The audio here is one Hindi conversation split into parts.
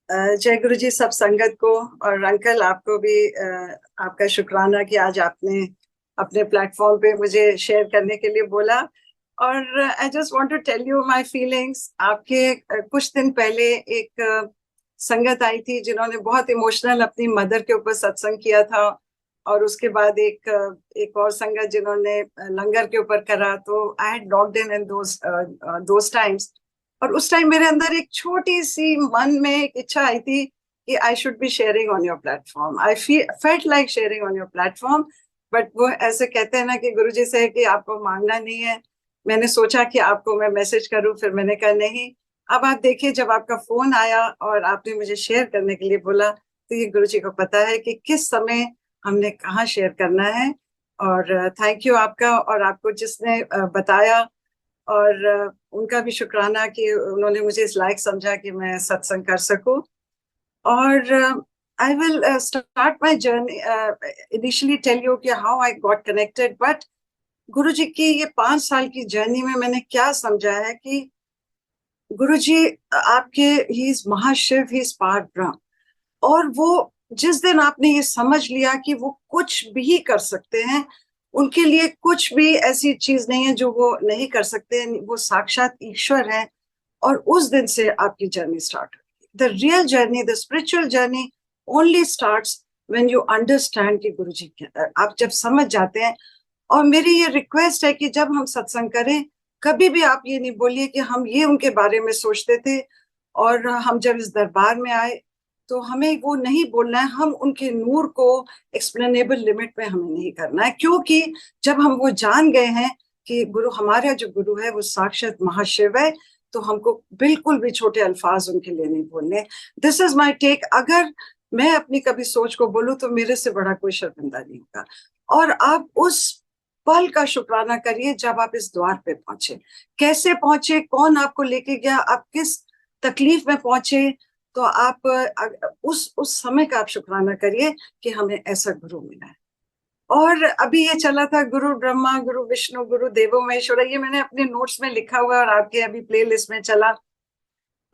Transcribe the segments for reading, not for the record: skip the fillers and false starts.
जय गुरु जी सब संगत को। और अंकल आपको भी आपका शुक्राना कि आज आपने अपने प्लेटफॉर्म पे मुझे शेयर करने के लिए बोला। और I just want to tell you my feelings. आपके कुछ दिन पहले एक संगत आई थी जिन्होंने बहुत इमोशनल अपनी मदर के ऊपर सत्संग किया था। और उसके बाद एक और संगत जिन्होंने लंगर के ऊपर करा। तो I had logged in those times. और उस टाइम मेरे अंदर एक छोटी सी मन में एक इच्छा आई थी कि I should be sharing on your platform. I felt like sharing on your platform. But वो ऐसे कहते हैं ना कि गुरुजी से कि आपको मांगना नहीं है। मैंने सोचा कि आपको मैं मैसेज करूं, फिर मैंने कहा नहीं। अब आप देखिए, जब आपका फोन आया और आपने मुझे शेयर करने के लिए बोला, तो ये गुरुजी को पता है कि किस समय हमने कहाँ शेयर करना है। और थैंक यू आपका, और आपको जिसने बताया। और उनका भी शुक्राना कि उन्होंने मुझे इस लायक समझा कि मैं सत्संग कर सकूं। और I will start my journey, initially tell you कि how I got connected. But Guru ji की ये 5 साल की जर्नी में मैंने क्या समझा है कि गुरु जी आपके, he is Mahashiv, he is पार ब्रह्म। और वो जिस दिन आपने ये समझ लिया कि वो कुछ भी कर सकते हैं, उनके लिए कुछ भी ऐसी चीज नहीं है जो वो नहीं कर सकते हैं, वो साक्षात ईश्वर है। और उस दिन से आपकी जर्नी स्टार्ट हुई। The real journey, the spiritual journey only starts when you understand कि गुरु जी क्या, आप जब समझ जाते हैं। और मेरी ये रिक्वेस्ट है कि जब हम सत्संग करें, कभी भी आप ये नहीं बोलिए कि हम ये उनके बारे में सोचते थे। और हम जब इस दरबार में आए, तो हमें वो नहीं बोलना है। हम उनके नूर को एक्सप्लेनेबल लिमिट में हमें नहीं करना है, क्योंकि जब हम वो जान गए हैं कि गुरु, हमारा जो गुरु है वो साक्षात महाशिव है, तो हमको बिल्कुल भी छोटे अल्फाज उनके लिए नहीं बोलने। This is my take. अगर मैं अपनी कभी सोच को बोलूं तो मेरे से बड़ा कोई शर्मिंदा नहीं होगा। और आप उस पल का शुक्राना करिए जब आप इस द्वार पे पहुंचे। कैसे पहुंचे, कौन आपको लेके गया, आप किस तकलीफ में पहुंचे, तो आप उस समय का आप शुक्राना करिए कि हमें ऐसा गुरु मिला है। और अभी ये चला था गुरु ब्रह्मा गुरु विष्णु गुरु देवो महेश्वरा, ये मैंने अपने नोट्स में लिखा हुआ और आपके अभी प्ले लिस्ट में चला।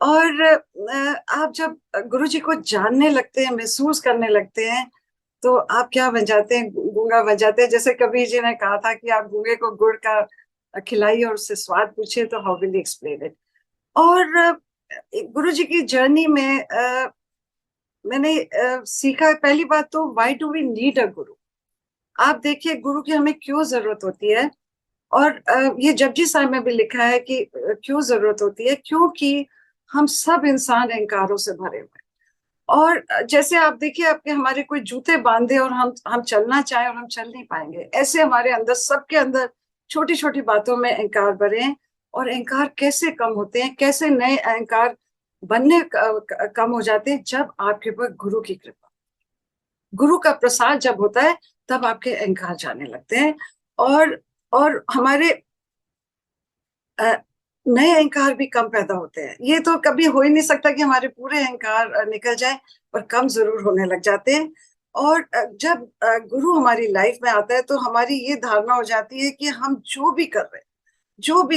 और आप जब गुरु जी को जानने लगते हैं, महसूस करने लगते हैं, तो आप क्या बन जाते हैं, गूंगा बन जाते हैं। जैसे कबीर जी ने कहा था कि आप गूंगे को गुड़ का खिलाइए और उससे स्वाद पूछिए, तो हाउ विल एक्सप्लेन इट। और गुरु जी की जर्नी में मैंने सीखा, पहली बात तो why do we need a guru. आप देखिए, गुरु की हमें क्यों जरूरत होती है। और ये जपजी साहब में भी लिखा है कि क्यों जरूरत होती है, क्योंकि हम सब इंसान अहंकारों से भरे हुए हैं। और जैसे आप देखिए, आपके हमारे कोई जूते बांधे और हम चलना चाहें और हम चल नहीं पाएंगे, ऐसे हमारे अंदर, सबके अंदर छोटी छोटी बातों में अहंकार भरे हैं। और अहंकार कैसे कम होते हैं, कैसे नए अहंकार बनने कम हो जाते हैं, जब आपके ऊपर गुरु की कृपा, गुरु का प्रसाद जब होता है, तब आपके अहंकार जाने लगते हैं। और और हमारे नए अहंकार भी कम पैदा होते हैं। ये तो कभी हो ही नहीं सकता कि हमारे पूरे अहंकार निकल जाए, पर कम जरूर होने लग जाते हैं। और जब गुरु हमारी लाइफ में आता है, तो हमारी ये धारणा हो जाती है कि हम जो भी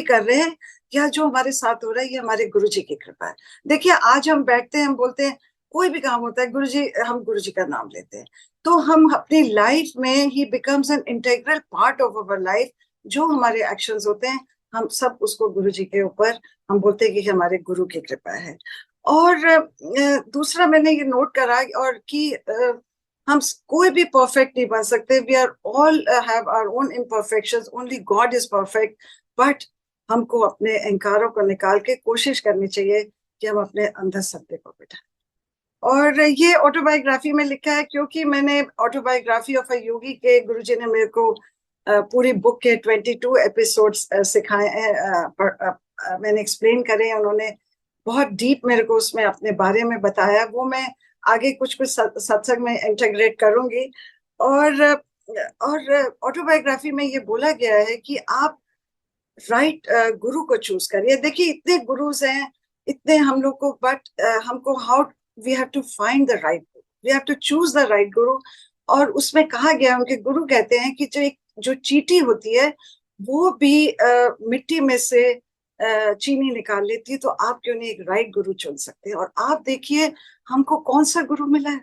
कर रहे हैं, या जो हमारे साथ हो रहा है, ये हमारे गुरु जी की कृपा है। देखिए, आज हम बैठते हैं, हम बोलते हैं, कोई भी काम होता है गुरु जी, हम गुरु जी का नाम लेते हैं। तो हम अपनी लाइफ में ही becomes an integral part of our life. जो हमारे एक्शंस होते हैं, हम सब उसको गुरु जी के ऊपर हम बोलते हैं कि हमारे गुरु की कृपा है। और दूसरा मैंने ये नोट करा, और कि हम कोई भी परफेक्ट नहीं बन सकते। We are all have our own imperfections, only God is perfect. But हमको अपने अहंकारों को निकाल के कोशिश करनी चाहिए कि हम अपने अंदर सत्य को बिठाएं। और ये ऑटोबायोग्राफी में लिखा है, क्योंकि मैंने ऑटोबायोग्राफी ऑफ अ योगी के गुरुजी ने मेरे को पूरी बुक के 22 एपिसोड्स सिखाए हैं, मैंने एक्सप्लेन करे हैं। उन्होंने बहुत डीप मेरे को उसमें अपने बारे में बताया। वो मैं आगे कुछ कुछ सत्संग में इंटीग्रेट करूंगी। और ऑटोबायोग्राफी में ये बोला गया है कि आप राइट गुरु को चूज करिए। देखिए, इतने गुरुज हैं, इतने हम लोग को, बट हमको how we have to find the right guru, we have to choose the right guru. और उसमें कहा गया, उनके गुरु कहते हैं कि जो चींटी होती है, वो भी मिट्टी में से चीनी निकाल लेती है, तो आप क्यों नहीं एक राइट गुरु चुन सकते? और आप देखिए हमको कौन सा गुरु मिला है,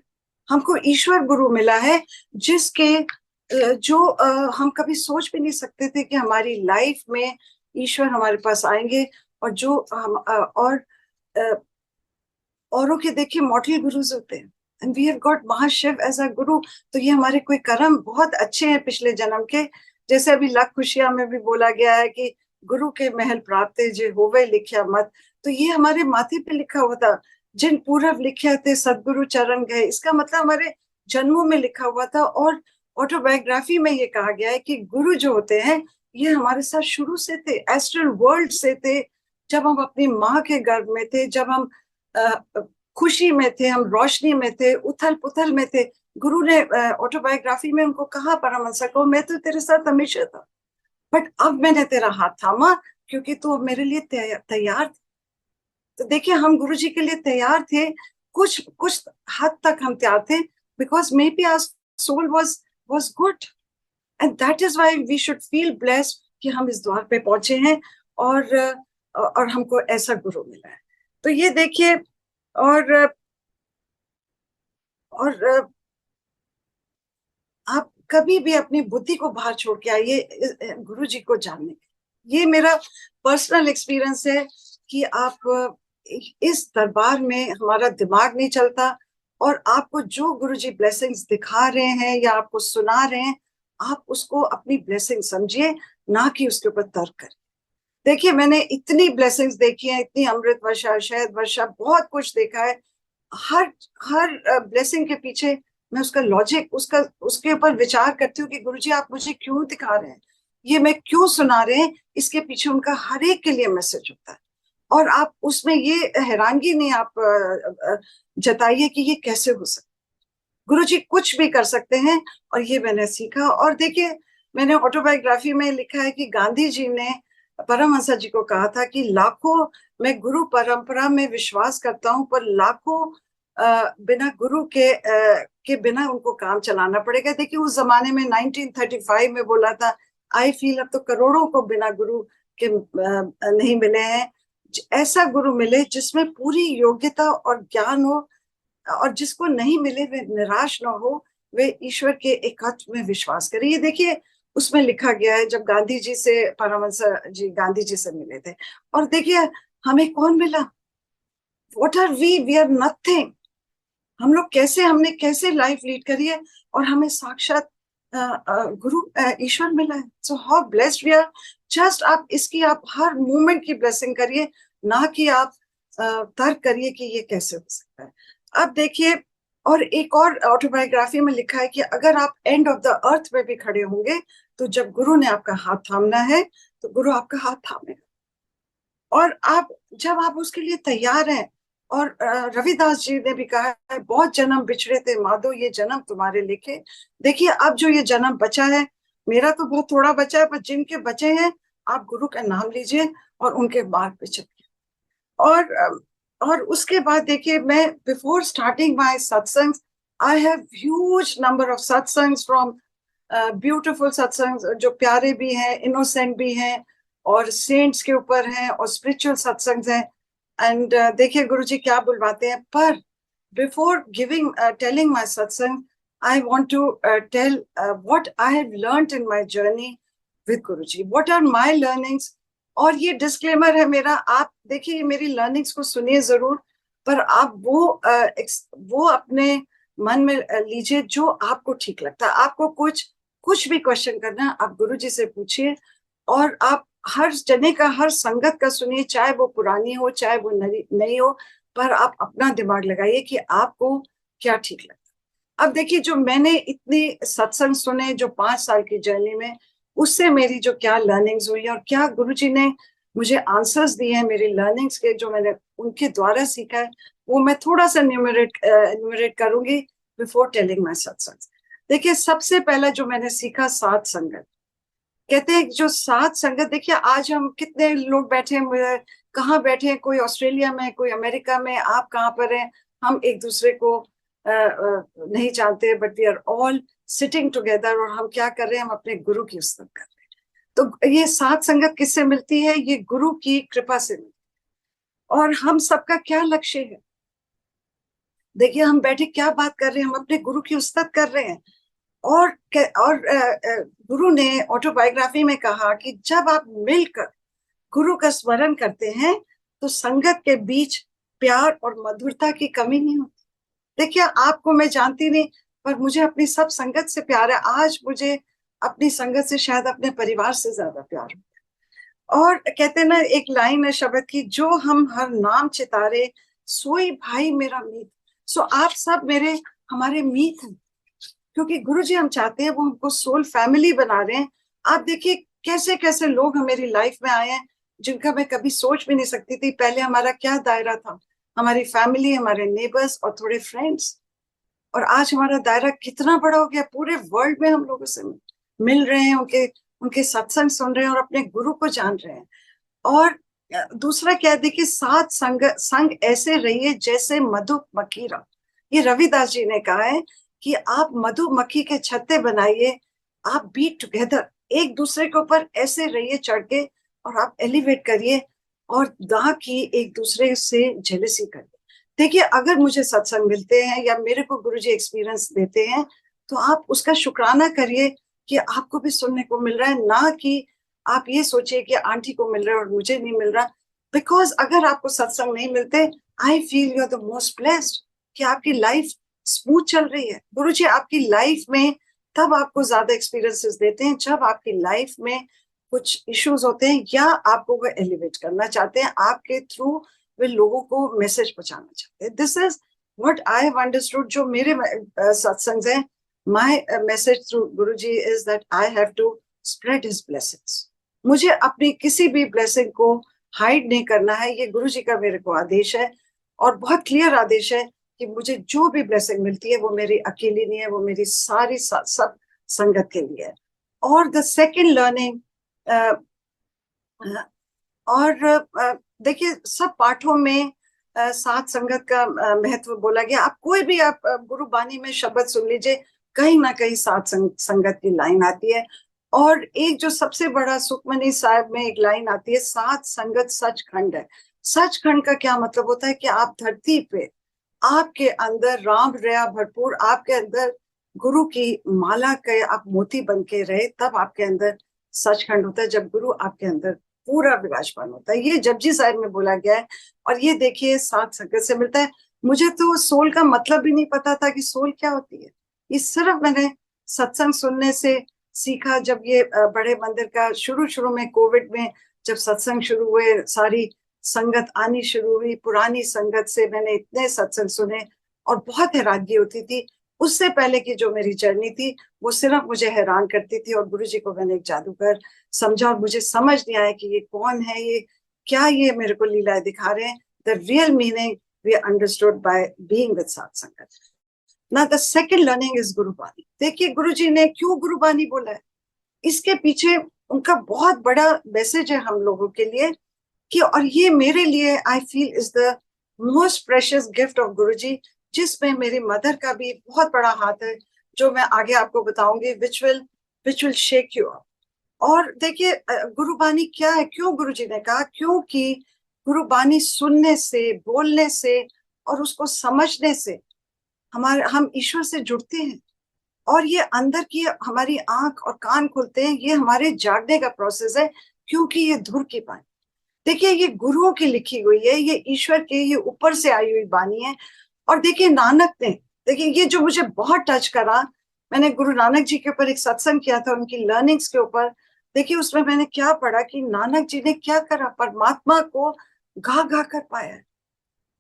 हमको ईश्वर गुरु मिला है, जिसके जो हम कभी सोच भी नहीं सकते थे कि हमारी लाइफ में ईश्वर हमारे पास आएंगे। और जो हम और औरों के देखिए मॉडल गुरुज होते हैं, and we have got Mahashiv as a guru. तो ये हमारे कोई कर्म बहुत अच्छे हैं पिछले जन्म के। जैसे अभी लख खुशियां में भी बोला गया है कि गुरु के महल प्राप्त है जे होवे लिख्या मत। तो ये हमारे माथे पे लिखा हुआ था, जिन पूरब लिख्या थे सदगुरु चरण गए। इसका मतलब हमारे जन्मों में लिखा हुआ था। और ऑटोबायोग्राफी में ये कहा गया है कि गुरु जो होते हैं ये हमारे साथ शुरू से थे, एस्ट्रल वर्ल्ड से थे। जब हम अपनी माँ के गर्भ में थे, जब हम खुशी में थे, हम रोशनी में थे, उथल पुथल में थे, गुरु ने ऑटोबायोग्राफी में उनको कहा, परमहंस को, मैं तो तेरे साथ हमेशा था, बट अब मैंने तेरा हाथ थामा क्योंकि तू अब मेरे लिए तैयार थे। तो देखिए हम गुरु जी के लिए तैयार थे, कुछ कुछ हद तक हम तैयार थे, because may be our soul was good, and that is why we should feel blessed कि हम इस द्वार पे पहुंचे हैं और हमको ऐसा गुरु मिला है। तो ये देखिए, और और आप कभी भी अपनी बुद्धि को बाहर छोड़ के आइए गुरु जी को जानने के। ये मेरा पर्सनल एक्सपीरियंस है कि आप इस दरबार में हमारा दिमाग नहीं चलता, और आपको जो गुरु जी ब्लेसिंग्स दिखा रहे हैं या आपको सुना रहे हैं, आप उसको अपनी ब्लेसिंग समझिए, ना कि उसके ऊपर तर्क करें। देखिए मैंने इतनी ब्लेसिंग्स देखी है, इतनी अमृत वर्षा, शहद वर्षा, बहुत कुछ देखा है। हर हर ब्लेसिंग के पीछे मैं उसका लॉजिक, उसका उसके ऊपर विचार करती हूँ कि गुरुजी आप मुझे क्यों दिखा रहे हैं, ये मैं क्यों सुना रहे हैं। इसके पीछे उनका हर एक के लिए मैसेज होता है, और आप उसमें ये हैरानगी नहीं आप जताइए कि ये कैसे हो सकता। गुरुजी कुछ भी कर सकते हैं, और ये मैंने सीखा। और देखिए मैंने ऑटोबायोग्राफी में लिखा है कि गांधी जी ने परमहंस जी को कहा था कि लाखों, मैं गुरु परंपरा में विश्वास करता हूं, पर लाखों बिना गुरु के बिना उनको काम चलाना पड़ेगा। देखिए उस जमाने में 1935 में बोला था, आई फील अब तो करोड़ों को बिना गुरु के नहीं मिले हैं। ऐसा गुरु मिले जिसमें पूरी योग्यता और ज्ञान हो, और जिसको नहीं मिले वे निराश ना हो, वे ईश्वर के एकत्व में विश्वास करें। ये देखिए उसमें लिखा गया है, जब गांधी जी से परमहंस जी गांधी जी से मिले थे। और देखिए हमें कौन मिला, what are we are nothing. हम लोग कैसे, हमने कैसे लाइफ लीड करी है, और हमें साक्षात गुरु ईश्वर मिला है। So how blessed we are. Just आप इसकी आप हर मोमेंट की ब्लेसिंग करिए, ना कि आप तर्क करिए कि ये कैसे हो सकता है। अब देखिए, और एक और ऑटोबायोग्राफी में लिखा है कि अगर आप एंड ऑफ द अर्थ में भी खड़े होंगे, तो जब गुरु ने आपका हाथ थामना है तो गुरु आपका हाथ थामेगा। और आप जब आप उसके लिए तैयार हैं, और रविदास जी ने भी कहा है, बहुत जन्म बिछड़े थे माधो ये जन्म तुम्हारे लिखे। देखिए अब जो ये जन्म बचा है, मेरा तो बहुत थोड़ा बचा है, पर जिनके बचे हैं आप गुरु का नाम लीजिए और उनके मार्ग पे चलिए। और उसके बाद देखिए, मैं बिफोर स्टार्टिंग माय सत्संग, I have huge number of satsangs from beautiful सत्संग, जो प्यारे भी हैं, इनोसेंट भी हैं, और सेंट्स के ऊपर हैं, और स्पिरिचुअल सत्संग हैं। एंड देखिए गुरुजी क्या बुलवाते हैं। पर बिफोर गिविंग टेलिंग माय सत्संग, I want to tell what I have learned in my journey with Guruji, what are my learnings. और ये डिस्क्लेमर है मेरा, आप देखिए मेरी लर्निंग्स को सुनिए जरूर, पर आप वो अपने मन में लीजिए जो आपको ठीक लगता है। आपको कुछ भी क्वेश्चन करना है, आप गुरुजी से पूछिए। और आप हर जने का, हर संगत का सुनिए, चाहे वो पुरानी हो चाहे वो नई हो, पर आप अपना दिमाग लगाइए कि आपको क्या ठीक लगता है। अब देखिए जो मैंने इतनी सत्संग सुने जो 5 साल की जर्नी में, उससे मेरी जो क्या लर्निंग्स हुई और क्या गुरुजी ने मुझे आंसर्स दिए हैं मेरी लर्निंग्स के, जो मैंने उनके द्वारा सीखा है, वो मैं थोड़ा सा न्यूमरेट करूंगी बिफोर टेलिंग माय सत्संग। देखिए सबसे पहला जो मैंने सीखा, सात संगत। कहते हैं जो सात संगत, देखिए आज हम कितने लोग बैठे हैं, कहाँ बैठे हैं, कोई ऑस्ट्रेलिया में, कोई अमेरिका में, आप कहाँ पर हैं, हम एक दूसरे को नहीं जानते, but we are all sitting together. और हम क्या कर रहे हैं, हम अपने गुरु की स्तुति कर रहे हैं। तो ये साथ संगत किससे मिलती है? ये गुरु की कृपा से मिलती है। और हम सबका क्या लक्ष्य है? देखिए हम बैठे क्या बात कर रहे हैं, हम अपने गुरु की उस्तत कर रहे हैं। और गुरु ने ऑटोबायोग्राफी में कहा कि जब आप मिलकर गुरु का स्मरण करते हैं तो संगत के बीच प्यार और मधुरता की कमी नहीं होती। देखिए आपको मैं जानती नहीं, पर मुझे अपनी सब संगत से प्यार है। आज मुझे अपनी संगत से शायद अपने परिवार से ज्यादा प्यार है। और कहते हैं ना, एक लाइन है शब्द की, जो हम हर नाम चितारे सोई भाई मेरा मीत। सो आप सब मेरे हमारे मीत हैं, क्योंकि गुरु जी हम चाहते हैं, वो हमको सोल फैमिली बना रहे हैं। आप देखिए कैसे कैसे लोग मेरी लाइफ में आए हैं जिनका मैं कभी सोच भी नहीं सकती थी। पहले हमारा क्या दायरा था? हमारी फैमिली, हमारे नेबर्स और थोड़े फ्रेंड्स। और आज हमारा दायरा कितना बड़ा हो गया, पूरे वर्ल्ड में हम लोगों से मिल रहे हैं, उनके उनके सत्संग सुन रहे हैं और अपने गुरु को जान रहे हैं। और दूसरा क्या है, देखिए साथ संग ऐसे रहिए जैसे मधुमक्खी रहो। ये रविदास जी ने कहा है कि आप मधुमक्खी के छत्ते बनाइए, आप बी टुगेदर, एक दूसरे के ऊपर ऐसे रहिए चढ़ के, और आप एलिवेट करिए, और ना कि एक दूसरे से जेलसी करिए। देखिए अगर मुझे सत्संग मिलते हैं या मेरे को गुरुजी एक्सपीरियंस देते हैं, तो आप उसका शुक्राना करिए कि आपको भी सुनने को मिल रहा है, ना कि आप ये सोचिए कि आंटी को मिल रहा है और मुझे नहीं मिल रहा। बिकॉज अगर आपको सत्संग नहीं मिलते, I feel you are the most blessed कि आपकी लाइफ स्मूथ चल रही है। गुरुजी आपकी लाइफ में तब आपको ज्यादा एक्सपीरियंसेस देते हैं जब आपकी लाइफ में कुछ इश्यूज होते हैं, या आपको वो एलिवेट करना चाहते हैं, आपके थ्रू वे लोगों को मैसेज पहुंचाना चाहते हैं। This is what I have understood. जो मेरे सत्संग हैं, my message through Guruji is that I have to spread his blessings. मुझे अपनी किसी भी ब्लेसिंग को हाइड नहीं करना है। ये गुरुजी का मेरे को आदेश है, और बहुत क्लियर आदेश है कि मुझे जो भी ब्लेसिंग मिलती है वो मेरी अकेली नहीं है, वो मेरी सारी सब संगत के लिए है। और द सेकेंड लर्निंग, और देखिए सब पाठों में साथ संगत का महत्व बोला गया। आप कोई भी आप गुरु बानी में शब्द सुन लीजिए, कहीं ना कहीं साथ संगत की लाइन आती है। और एक जो सबसे बड़ा सुखमनी साहब में एक लाइन आती है, साथ संगत सचखंड है। सचखंड का क्या मतलब होता है? कि आप धरती पे, आपके अंदर राम रया भरपूर, आपके अंदर गुरु की माला के आप मोती बन के रहे, तब आपके अंदर सचखंड होता है, जब गुरु आपके अंदर पूरा विराजमान होता है। ये जपजी साहिब में बोला गया है। और ये देखिए साथ संगत से मिलता है। मुझे तो सोल का मतलब भी नहीं पता था कि सोल क्या होती है। ये सिर्फ मैंने सत्संग सुनने से सीखा। जब ये बड़े मंदिर का शुरू शुरू में कोविड में जब सत्संग शुरू हुए, सारी संगत आनी शुरू हुई, पुरानी संगत से मैंने इतने सत्संग सुने और बहुत हैरानगी होती थी। उससे पहले की जो मेरी जर्नी थी वो सिर्फ मुझे हैरान करती थी, और गुरुजी को मैंने एक जादूगर समझा, और मुझे समझ नहीं आया कि ये कौन है, ये क्या, ये मेरे को लीलाएं दिखा रहे हैं। The real meaning we understood by being with साथ संगत। ना the second learning is Gurbani. देखिए गुरुजी ने क्यों गुरुबानी बोला है, इसके पीछे उनका बहुत बड़ा मैसेज है हम लोगों के लिए। कि और ये मेरे लिए I feel is the most precious gift of Guruji, जिसमें मेरी मदर का भी बहुत बड़ा हाथ है, जो मैं आगे आपको बताऊंगी, which will shake you up. और देखिए गुरुबानी क्या है, क्यों गुरुजी ने कहा? क्योंकि गुरुबानी सुनने से, बोलने से और उसको समझने से हम ईश्वर से जुड़ते हैं। और ये अंदर की हमारी आंख और कान खुलते हैं, ये हमारे जागने का प्रोसेस है, क्योंकि ये धुर की बानी। देखिए ये गुरुओं की लिखी हुई है, ये ईश्वर के, ये ऊपर से आई हुई बानी है। और देखिए नानक ने, देखिए ये जो मुझे बहुत टच करा, मैंने गुरु नानक जी के ऊपर एक सत्संग किया था, उनकी लर्निंग्स के ऊपर। देखिए उसमें मैंने क्या पढ़ा कि नानक जी ने क्या करा, परमात्मा को गा गा कर पाया,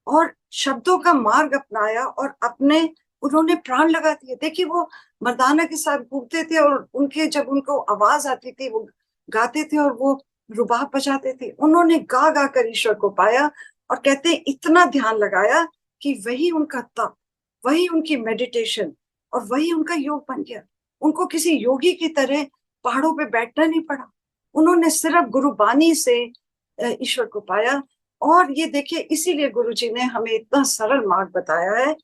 और शब्दों का मार्ग अपनाया, और अपने उन्होंने प्राण लगा दिए। देखिए वो मर्दाना के साथ घूमते थे, और उनके जब उनको आवाज आती थी वो गाते थे, और वो रुबाब बजाते थे। उन्होंने गा गा कर ईश्वर को पाया, और कहते हैं इतना ध्यान लगाया कि वही उनका तप, वही उनकी मेडिटेशन, और वही उनका योग बन गया। उनको किसी योगी की तरह पहाड़ों पे बैठना नहीं पड़ा, उन्होंने सिर्फ गुरुबानी से ईश्वर को पाया। और ये देखिए इसीलिए गुरुजी ने हमें इतना सरल मार्ग बताया है।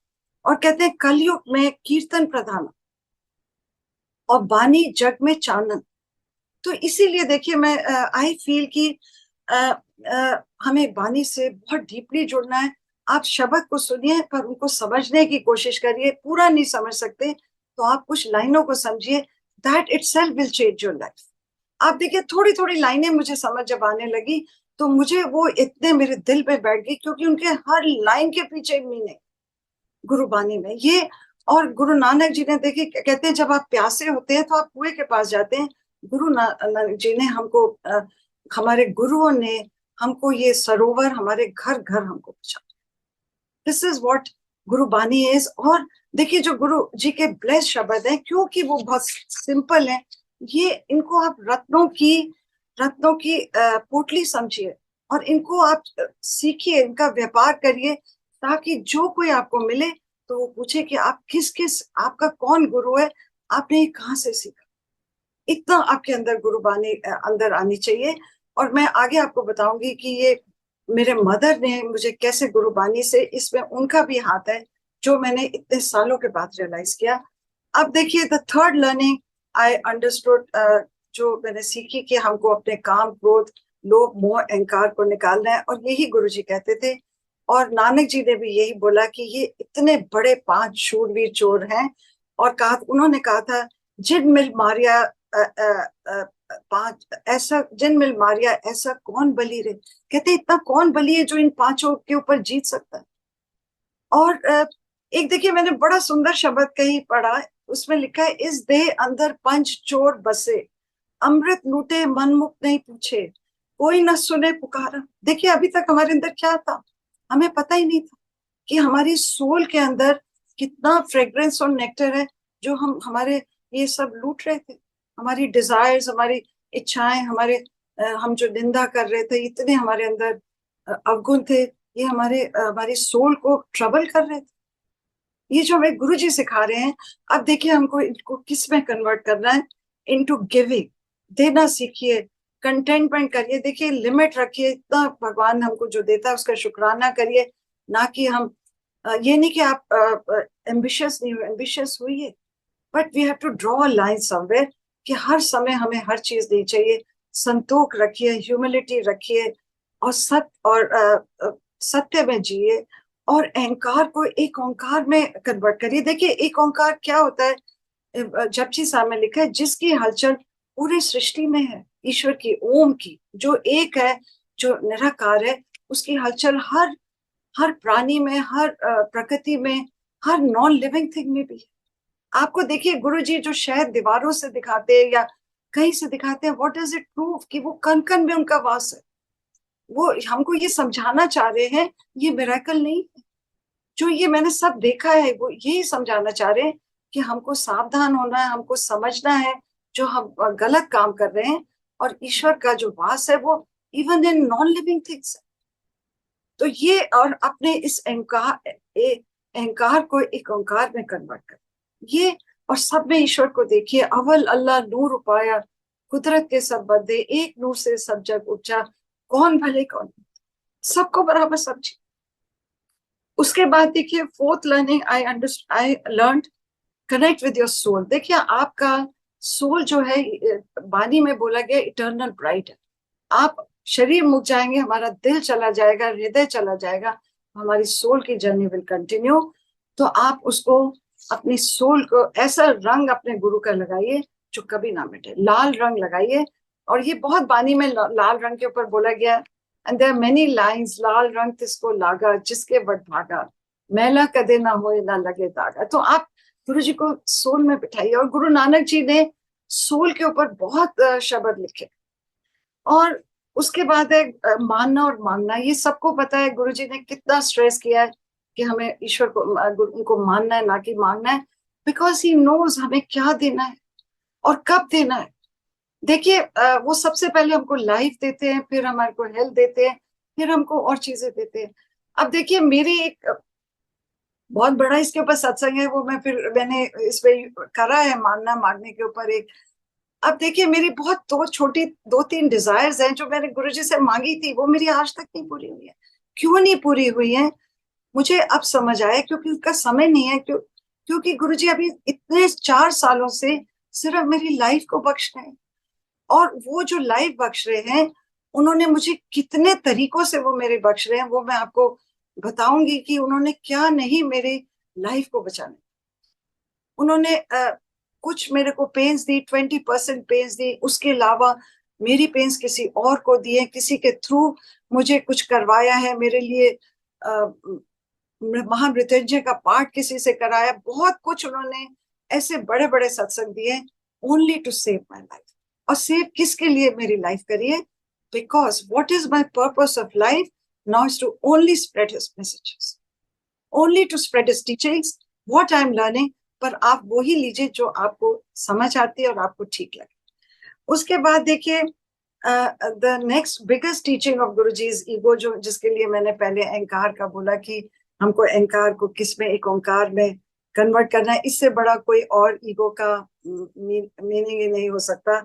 और कहते हैं कलयुग में कीर्तन प्रधान और बानी जग में चानन। तो इसीलिए देखिए मैं आई फील कि हमें बानी से बहुत डीपली जुड़ना है। आप शब्द को सुनिए पर उनको समझने की कोशिश करिए, पूरा नहीं समझ सकते तो आप कुछ लाइनों को समझिए, that itself will change your life. आप देखिए थोड़ी थोड़ी लाइनें मुझे समझ जब आने लगी तो मुझे वो इतने मेरे दिल पे बैठ गई, क्योंकि उनके हर लाइन के पीछे मीनिंग गुरुबानी में ये। और गुरु नानक जी ने देखिए कहते हैं जब आप प्यासे होते हैं तो आप कुएं के पास जाते हैं। गुरु नानक जी ने हमको हमारे गुरुओं ने हमको ये सरोवर हमारे घर घर हमको पहुंचा। This is what Gurbani is. और देखिए जो गुरु जी के ब्लेस शब्द हैं, क्योंकि वो बहुत सिंपल है, ये इनको आप रत्नों की पोटली समझिए और इनको आप सीखिए, इनका व्यापार करिए, ताकि जो कोई आपको मिले तो वो पूछे कि आप किस किस आपका कौन गुरु है, आपने ये कहाँ से सीखा। इतना आपके अंदर गुरुबानी अंदर आनी चाहिए। और मैं आगे आपको बताऊंगी कि ये मेरे मदर ने मुझे कैसे गुरुबानी से, इसमें उनका भी हाथ है जो मैंने इतने सालों के बाद रियलाइज किया। अब देखिए the third learning I understood, जो मैंने सीखी कि हमको अपने काम क्रोध लोभ मोह अहंकार को निकालना है, और यही गुरुजी कहते थे। और नानक जी ने भी यही बोला कि ये इतने बड़े 5 शूरवीर चोर हैं, और कहा उन्होंने कहा था जिन मिल मारिया 5 ऐसा, जिन मिल मारिया ऐसा कौन बली रे। कहते इतना कौन बली है जो इन 5 के ऊपर जीत सकता है। और एक देखिए मैंने बड़ा सुंदर शब्द कहीं पढ़ा, उसमें लिखा है इस देह अंदर 5 चोर बसे, अमृत लूटे मन मुक्त नहीं पूछे, कोई न सुने पुकारा। देखिए अभी तक हमारे अंदर क्या था, हमें पता ही नहीं था कि हमारी सोल के अंदर कितना फ्रेग्रेंस और नेक्टर है, जो हम हमारे ये सब लूट रहे थे। हमारी डिजायर्स, हमारी इच्छाएं, हम जो निंदा कर रहे थे, इतने हमारे अंदर अवगुण थे, ये हमारी सोल को ट्रबल कर रहे थे। ये जो हमें गुरु जी सिखा रहे हैं, अब देखिए हमको इनको किस में कन्वर्ट करना है, इनटू गिविंग। देना सीखिए, कंटेंटमेंट करिए, देखिए लिमिट रखिए, इतना भगवान हमको जो देता है उसका शुक्राना करिए। ना कि हम ये नहीं कि आप एम्बिशियस नहीं हो, एम्बिशियस हुई, but we have to draw a line somewhere कि हर समय हमें हर चीज नहीं चाहिए। संतोख रखिए, ह्यूमिलिटी रखिए, और सत्य में जिए, और अहंकार को एक ओंकार में कन्वर्ट करिए। देखिए एक ओंकार क्या होता है, जपजी साहब में लिखा है जिसकी हलचल पूरी सृष्टि में है, ईश्वर की ओम की जो एक है, जो निराकार है, उसकी हलचल हर हर प्राणी में, हर प्रकृति में, हर नॉन लिविंग थिंग में भी है। आपको देखिए गुरु जी जो शायद दीवारों से दिखाते हैं या कहीं से दिखाते हैं, व्हाट डज इट प्रूव कि वो कण कण में उनका वास है। वो हमको ये समझाना चाह रहे हैं ये मिरेकल नहीं है, जो ये मैंने सब देखा है, वो यही समझाना चाह रहे हैं कि हमको सावधान होना है, हमको समझना है जो हम गलत काम कर रहे हैं, और ईश्वर का जो वास है वो even in non living things है। तो ये, और अपने इस अहंकार को एक ओंकार में कन्वर्ट कर ये, और सब में ईश्वर को देखिए, अव्वल अल्लाह नूर उपाया, कुदरत के सब बंदे, एक नूर से सब जग उपजा, कौन भले कौन, सबको बराबर समझिए। उसके बाद देखिए fourth learning I learn, connect with your soul. देखिए आपका सोल जो है, बानी में बोला गया इटर्नल ब्राइट है। आप शरीर मुक जाएंगे, हमारा दिल चला जाएगा, हृदय चला जाएगा, हमारी सोल की जर्नी विल कंटिन्यू। तो आप उसको, अपनी सोल को ऐसा रंग अपने गुरु का लगाइए जो कभी ना मिटे, लाल रंग लगाइए। और ये बहुत बानी में लाल रंग के ऊपर बोला गया, and there are many lines, लाल रंग तिसको लागा जिसके वट भागा, मैला कदे ना होए ना लगे दागा। तो आप गुरु जी को सोल में बिठाइए। और गुरु नानक जी ने सोल के ऊपर बहुत शब्द लिखे। और उसके बाद है मानना और मांगना। ये सबको पता है गुरु जी ने कितना स्ट्रेस किया है कि हमें ईश्वर को, उनको मानना है ना कि मांगना है, बिकॉज ही नोज हमें क्या देना है और कब देना है। देखिए वो सबसे पहले हमको लाइफ देते हैं, फिर हमारे को हेल्थ देते हैं, फिर हमको और चीजें देते हैं। अब देखिए मेरी एक बहुत बड़ा इसके ऊपर सत्संग है, वो मैंने इस पे करा है मानना मांगने के ऊपर एक। अब देखिए मेरी बहुत दो तीन डिजायर्स हैं जो मैंने गुरुजी से मांगी थी, वो मेरी आज तक नहीं पूरी हुई है। क्यों नहीं पूरी हुई है, मुझे अब समझ आया, क्योंकि उसका समय नहीं है। क्योंकि गुरुजी अभी इतने 4 सालों से सिर्फ मेरी लाइफ को बख्श रहे हैं। और वो जो लाइफ बख्श रहे हैं, उन्होंने मुझे कितने तरीकों से वो मेरे बख्श रहे हैं, वो मैं आपको बताऊंगी कि उन्होंने क्या नहीं मेरी लाइफ को बचाने। उन्होंने कुछ मेरे को पेन्स दी, 20% पेन्स दी, उसके अलावा मेरी पेन्स किसी और को दिए, किसी के थ्रू मुझे कुछ करवाया है, मेरे लिए महामृत्युंजय का पाठ किसी से कराया, बहुत कुछ उन्होंने ऐसे बड़े बड़े सत्संग दिए, only to save my life. और सेव किसके लिए मेरी लाइफ करिए? Because what is my purpose of life now is to only spread his messages, only to spread his teachings, what I am learning. पर आप वो ही लीजिए जो आपको समझ आती है और आपको ठीक लगे। उसके बाद देखिए, the next biggest teaching of Guruji is ego, जो जिसके लिए मैंने पहले अहंकार का बोला कि हमको अहंकार को किस में, एक ओंकार में कन्वर्ट करना है। इससे बड़ा कोई और ईगो का मीनिंग ही नहीं हो सकता।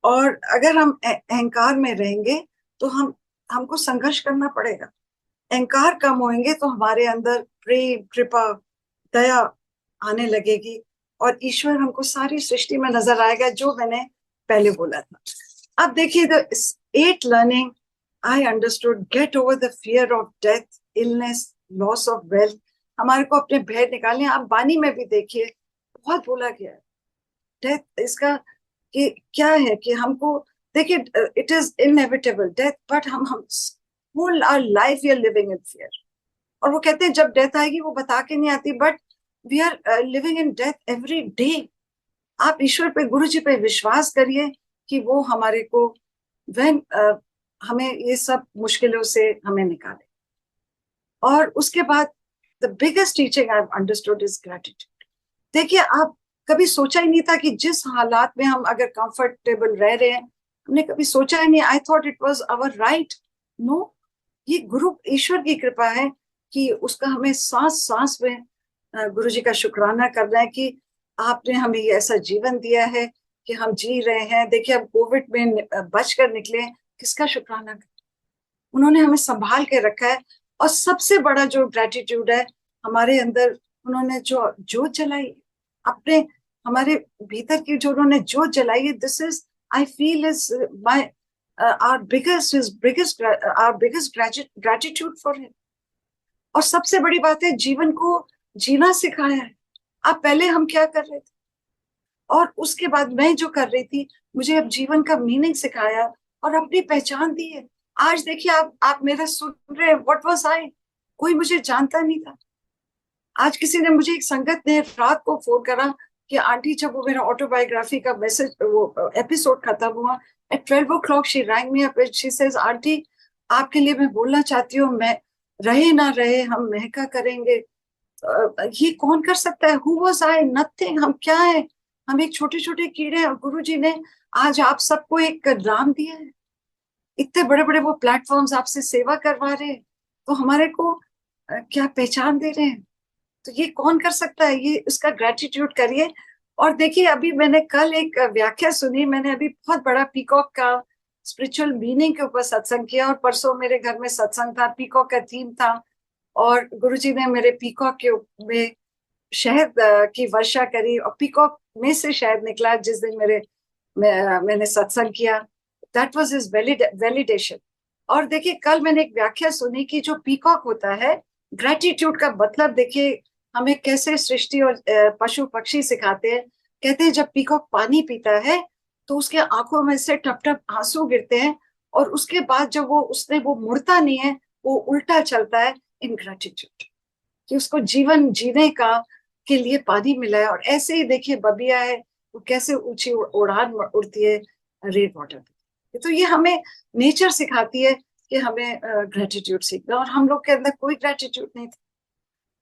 और अगर हम अहंकार में रहेंगे तो हमको संघर्ष करना पड़ेगा। अहंकार कम होंगे तो हमारे अंदर प्रेम, कृपा, दया आने लगेगी और ईश्वर हमको सारी सृष्टि में नजर आएगा, जो मैंने पहले बोला था। अब देखिए, the 8th learning I understood, get over the fear of death, illness, loss of wealth. हमारे को अपने भेद निकालने। आप वाणी में भी देखिए, बहुत बोला गया है डेथ, इसका कि क्या है कि हमको देखिए, it is inevitable death, but हम whole our life we are living in fear. और वो कहते हैं जब डेथ आएगी वो बता के नहीं आती, but we are living in death every day. आप ईश्वर पे, गुरु जी पे विश्वास करिए कि वो हमारे को हमें ये सब मुश्किलों से हमें निकाले। और उसके बाद the biggest teaching I understood is gratitude. देखिए, आप कभी सोचा ही नहीं था कि जिस हालात में हम अगर कंफर्टेबल रह रहे हैं, हमने कभी सोचा ही नहीं, I thought it was our right. No, ये गुरु ईश्वर की कृपा है कि उसका हमें सांस सांस में गुरु जी का शुक्राना करना है कि आपने हमें ये ऐसा जीवन दिया है कि हम जी रहे हैं। देखिए, हम कोविड में बचकर निकले, किसका शुक्राना करें? उन्होंने हमें संभाल के रखा है। और सबसे बड़ा जो ग्रेटिट्यूड है हमारे अंदर, उन्होंने जो जोत जलाई अपने, हमारे भीतर की जो उन्होंने जोत जलाई है, this is I feel is my our biggest gratitude for him. और सबसे बड़ी बात है, जीवन को जीना सिखाया है। अब पहले हम क्या कर रहे थे और उसके बाद मैं जो कर रही थी, मुझे अब जीवन का मीनिंग सिखाया और अपनी पहचान दी है। आज देखिए, आप मेरा सुन रहे हैं, व्हाट वाज आई, कोई मुझे जानता नहीं था। आज किसी ने मुझे, एक संगत ने रात को फोन करा कि आंटी, जब वो मेरा ऑटोबायोग्राफी का मैसेज, वो एपिसोड खत्म हुआ, at 12 o'clock she rang me up, she says, aunty आपके लिए मैं बोलना चाहती हूँ, मैं रहे ना रहे हम महका करेंगे। ये कौन कर सकता है? Who was I? नथिंग। हम क्या है? हम एक छोटे छोटे कीड़े हैं। और गुरु जी ने आज आप सबको एक नाम दिया है, इतने बड़े बड़े वो प्लेटफॉर्म्स आपसे सेवा करवा रहे हैं, तो हमारे को क्या पहचान दे रहे हैं। तो ये कौन कर सकता है? ये उसका ग्रेटिट्यूड करिए। और देखिए, अभी मैंने कल एक व्याख्या सुनी, मैंने अभी बहुत बड़ा पीकॉक का स्पिरिचुअल मीनिंग के ऊपर सत्संग किया, और परसों मेरे घर में सत्संग था, पीकॉक का थीम था, और गुरुजी ने मेरे पीकॉक के में शहद की वर्षा करी, और पीकॉक में से शहद निकला जिस दिन मैंने सत्संग किया। That was his validation. और देखिए, कल मैंने एक व्याख्या सुनी कि जो पीकॉक होता है, ग्रेटिट्यूड का मतलब देखिए हमें कैसे सृष्टि और पशु पक्षी सिखाते हैं। कहते हैं जब पीकॉक पानी पीता है तो उसके आंखों में से टप टप आंसू गिरते हैं, और उसके बाद जब वो मुड़ता नहीं है, वो उल्टा चलता है इन ग्रेटिट्यूड, कि उसको जीवन जीने का के लिए पानी मिला है। और ऐसे ही देखिए बबिया है, वो कैसे ऊंची उड़ान उड़ती है रेड वाटर पे। तो ये हमें नेचर सिखाती है कि हमें ग्रेटिट्यूड सीखना, और हम लोग के अंदर कोई ग्रेटिट्यूड नहीं था।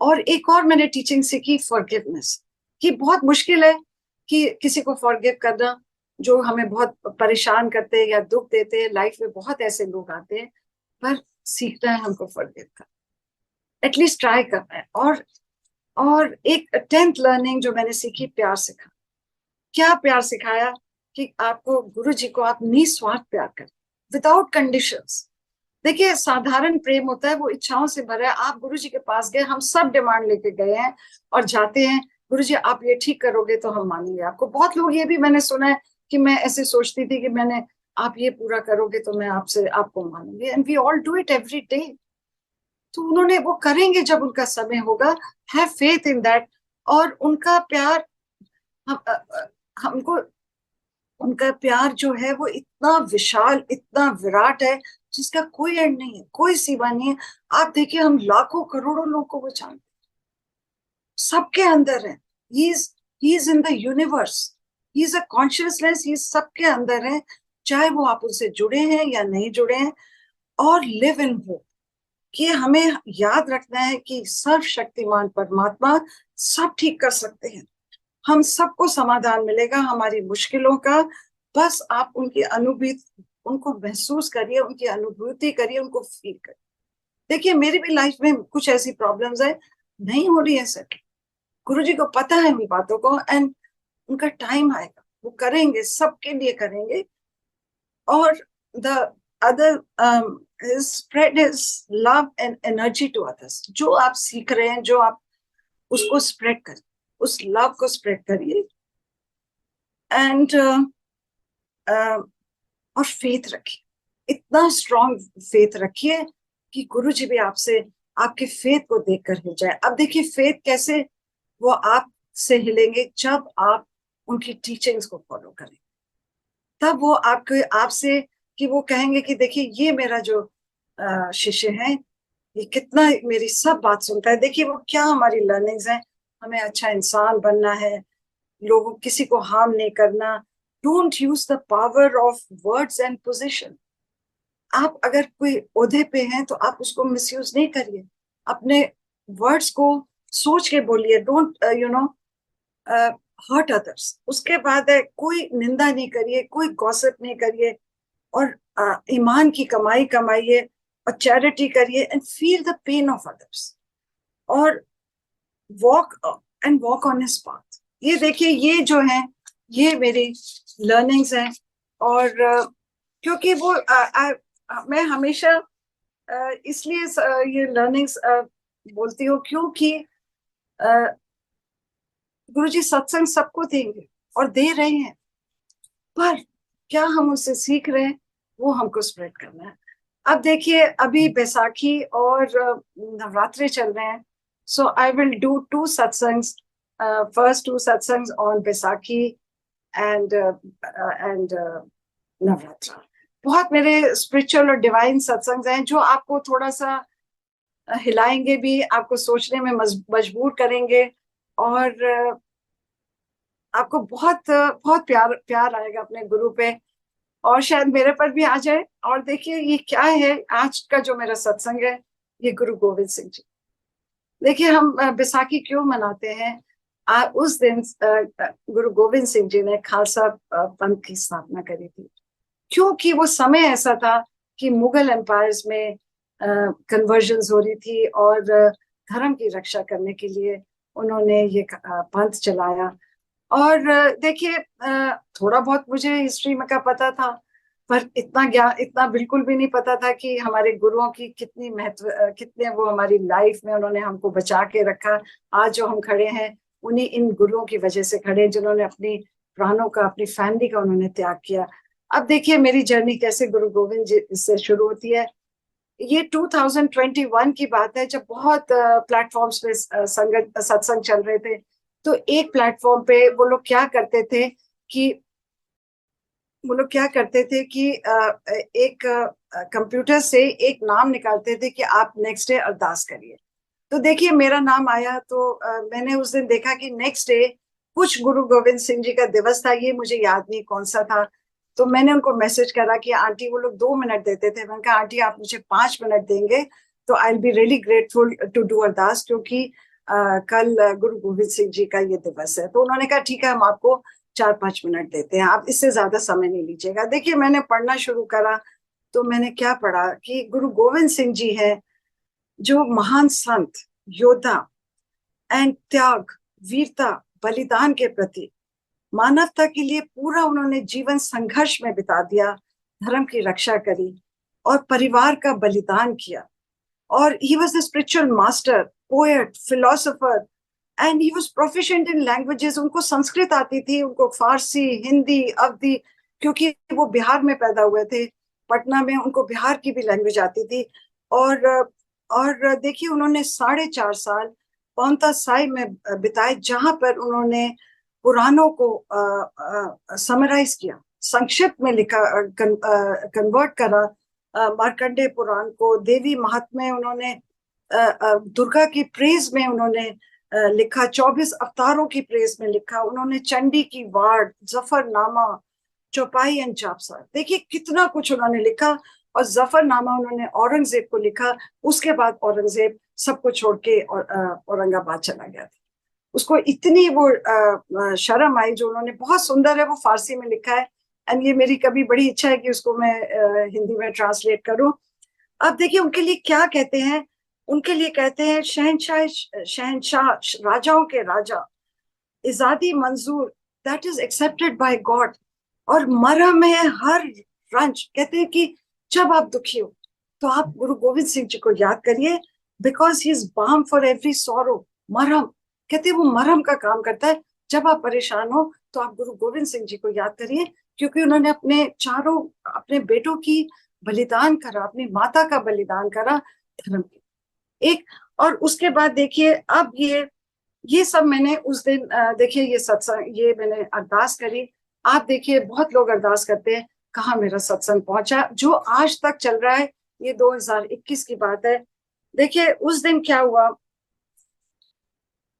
और एक और मैंने टीचिंग सीखी, फॉरगिवनेस, कि बहुत मुश्किल है कि किसी को फॉरगिव करना जो हमें बहुत परेशान करते हैं या दुख देते हैं। लाइफ में बहुत ऐसे लोग आते हैं, पर सीखना है हमको फॉरगिव करना, एटलीस्ट ट्राई करना है। और एक 10th लर्निंग जो मैंने सीखी, प्यार सिखा। क्या प्यार सिखाया? कि आपको गुरु जी को आप निस्वार्थ प्यार करें, विदाउट कंडीशंस। देखिए, साधारण प्रेम होता है, वो इच्छाओं से भरा है। आप गुरु जी के पास गए, हम सब डिमांड लेके गए हैं और जाते हैं, गुरु जी आप ये ठीक करोगे तो हम मानेंगे आपको। बहुत लोग, ये भी मैंने सुना है, कि मैं ऐसे सोचती थी कि मैंने, आप ये पूरा करोगे तो मैं आपसे आपको मानूंगी, and we all do it every day. तो उन्होंने, वो करेंगे जब उनका समय होगा, हैव फेथ इन दैट। और उनका प्यार, हमको, उनका प्यार जो है वो इतना विशाल, इतना विराट है, जिसका कोई एंड नहीं है, कोई सीमा नहीं है। आप देखिए, हम लाखों करोड़ों लोगों को वो जानते, सबके अंदर है। He is in the universe, he is a consciousness, he सबके अंदर है, चाहे वो आप उनसे जुड़े हैं या नहीं जुड़े हैं। और लिव इन होप, कि हमें याद रखना है कि सर्वशक्तिमान परमात्मा सब ठीक कर सकते हैं। हम सबको समाधान मिलेगा हमारी मुश्किलों का। बस आप उनकी अनुभूति, उनको महसूस करिए, उनकी अनुभूति करिए, उनको फील करिए। देखिए, मेरी भी लाइफ में कुछ ऐसी प्रॉब्लम्स है, नहीं हो रही है सेटल। गुरु जी को पता है उन बातों को, एंड उनका टाइम आएगा, वो करेंगे, सबके लिए करेंगे। और the other spread his love and energy to others। जो आप सीख रहे हैं, जो आप उसको स्प्रेड करिए, उस लव को स्प्रेड करिए। एंड और फेथ रखिए, इतना स्ट्रॉन्ग फेथ रखिए कि गुरु जी भी आपसे, आपके फेथ को देखकर हिल जाए। अब देखिए, फेथ कैसे वो आप से हिलेंगे, जब आप उनकी टीचिंग्स को फॉलो करें, तब वो आपके, आपसे, कि वो कहेंगे कि देखिए, ये मेरा जो शिष्य है, ये कितना मेरी सब बात सुनता है। देखिए वो क्या हमारी लर्निंग्स हैं, हमें अच्छा इंसान बनना है, लोगों, किसी को हार्म नहीं करना। Don't use the power of words and position. आप अगर कोई ओहदे पे हैं तो आप उसको मिसयूज नहीं करिए, अपने वर्ड्स को सोच के बोलिए। Don't hurt others. उसके बाद है, कोई निंदा नहीं करिए, कोई गॉसिप नहीं करिए, और ईमान की कमाई कमाइए, और चैरिटी करिए, and feel the pain of others, और walk walk on his path. ये देखिए, ये जो है, ये मेरी लर्निंग्स हैं। और क्योंकि वो मैं हमेशा इसलिए ये लर्निंग्स बोलती हूँ, क्योंकि गुरुजी सत्संग सबको देंगे और दे रहे हैं, पर क्या हम उससे सीख रहे हैं, वो हमको स्प्रेड करना है। अब देखिए, अभी बैसाखी और नवरात्रे चल रहे हैं, so I will do 2 satsangs, first 2 satsangs on Baisakhi and Navratra. बहुत मेरे स्पिरिचुअल और डिवाइन सत्संग्स हैं, जो आपको थोड़ा सा हिलाएंगे भी, आपको सोचने में मजबूर करेंगे, और आपको बहुत बहुत प्यार प्यार आएगा अपने गुरु पे, और शायद मेरे पर भी आ जाए। और देखिए, ये क्या है, आज का जो मेरा सत्संग है, ये गुरु गोविंद सिंह जी। देखिए, हम बैसाखी क्यों मनाते हैं? उस दिन गुरु गोविंद सिंह जी ने खालसा पंथ की स्थापना करी थी, क्योंकि वो समय ऐसा था कि मुगल एम्पायर्स में कन्वर्जन्स हो रही थी, और धर्म की रक्षा करने के लिए उन्होंने ये पंथ चलाया। और देखिए, थोड़ा बहुत मुझे हिस्ट्री में का पता था, पर इतना ज्ञान, इतना बिल्कुल भी नहीं पता था कि हमारे गुरुओं की कितनी महत्व, कितने वो हमारी लाइफ में उन्होंने हमको बचा के रखा। आज जो हम खड़े हैं, उन्हीं इन गुरुओं की वजह से खड़े हैं, जिन्होंने अपनी प्राणों का, अपनी फैमिली का उन्होंने त्याग किया। अब देखिए, मेरी जर्नी कैसे गुरु गोविंद जी से शुरू होती है। ये 2021 की बात है, जब बहुत प्लेटफॉर्म्स पे संगत सत्संग चल रहे थे। तो एक प्लेटफॉर्म पे वो लोग क्या करते थे कि एक कंप्यूटर से एक नाम निकालते थे कि आप नेक्स्ट डे अरदास करिए। तो देखिए, मेरा नाम आया, तो मैंने उस दिन देखा कि नेक्स्ट डे कुछ गुरु गोविंद सिंह जी का दिवस था, ये मुझे याद नहीं कौन सा था। तो मैंने उनको मैसेज करा कि आंटी, वो लोग 2 मिनट देते थे, मैंने कहा आंटी आप मुझे 5 मिनट देंगे तो I will be really grateful to do ardas, क्योंकि कल गुरु गोविंद सिंह जी का ये दिवस है। तो उन्होंने कहा ठीक है, हम आपको 4-5 मिनट देते हैं, आप इससे ज्यादा समय नहीं लीजिएगा। देखिए, मैंने पढ़ना शुरू करा, तो मैंने क्या पढ़ा कि गुरु गोविंद सिंह जी है जो महान संत, योद्धा, एंड त्याग, वीरता, बलिदान के प्रति, मानवता के लिए पूरा उन्होंने जीवन संघर्ष में बिता दिया, धर्म की रक्षा करी, और परिवार का बलिदान किया। और he was the spiritual master, poet, philosopher, and he was proficient in languages. उनको संस्कृत आती थी, उनको फारसी, हिंदी, अवधी, क्योंकि वो बिहार में पैदा हुए थे, पटना में, उनको बिहार की भी लैंग्वेज आती थी। और देखिए उन्होंने 4.5 साल पांवटा साहिब में बिताए, जहां पर उन्होंने पुराणों को समराइज किया, संक्षिप्त में लिखा, कन्वर्ट करा। मार्कंडेय पुराण को, देवी महात्म्य उन्होंने, दुर्गा की प्रेज में उन्होंने लिखा, 24 अवतारों की प्रेज में लिखा उन्होंने, चंडी की वार्ड, जफरनामा, चौपाई एंड जापसा। देखिए कितना कुछ उन्होंने लिखा। और जफरनामा उन्होंने औरंगजेब को लिखा। उसके बाद औरंगजेब सबको छोड़ के औरंगाबाद चला गया था। उसको इतनी वो शर्म आई, जो उन्होंने, बहुत सुंदर है, वो फारसी में लिखा है। एंड ये मेरी कभी बड़ी इच्छा है कि उसको मैं हिंदी में ट्रांसलेट करूं। अब देखिए उनके लिए क्या कहते हैं, उनके लिए कहते हैं शहनशाह, शहनशाह, राजाओं के राजा, इजादी मंजूर, that is accepted by God. और मरहम है हर रंज। कहते हैं कि जब आप दुखी हो तो आप गुरु गोविंद सिंह जी को याद करिए, because he is balm for every sorrow. मरहम, कहते हैं वो मरहम का काम करता है। जब आप परेशान हो तो आप गुरु गोविंद सिंह जी को याद करिए, क्योंकि उन्होंने अपने बेटों की बलिदान करा, अपनी माता का बलिदान करा धर्म के एक। और उसके बाद देखिए, अब ये सब मैंने उस दिन देखिए ये सत्संग, ये मैंने अरदास करी। आप देखिए बहुत लोग अरदास करते हैं, कहाँ मेरा सत्संग पहुंचा, जो आज तक चल रहा है। ये 2021 की बात है। देखिए उस दिन क्या हुआ।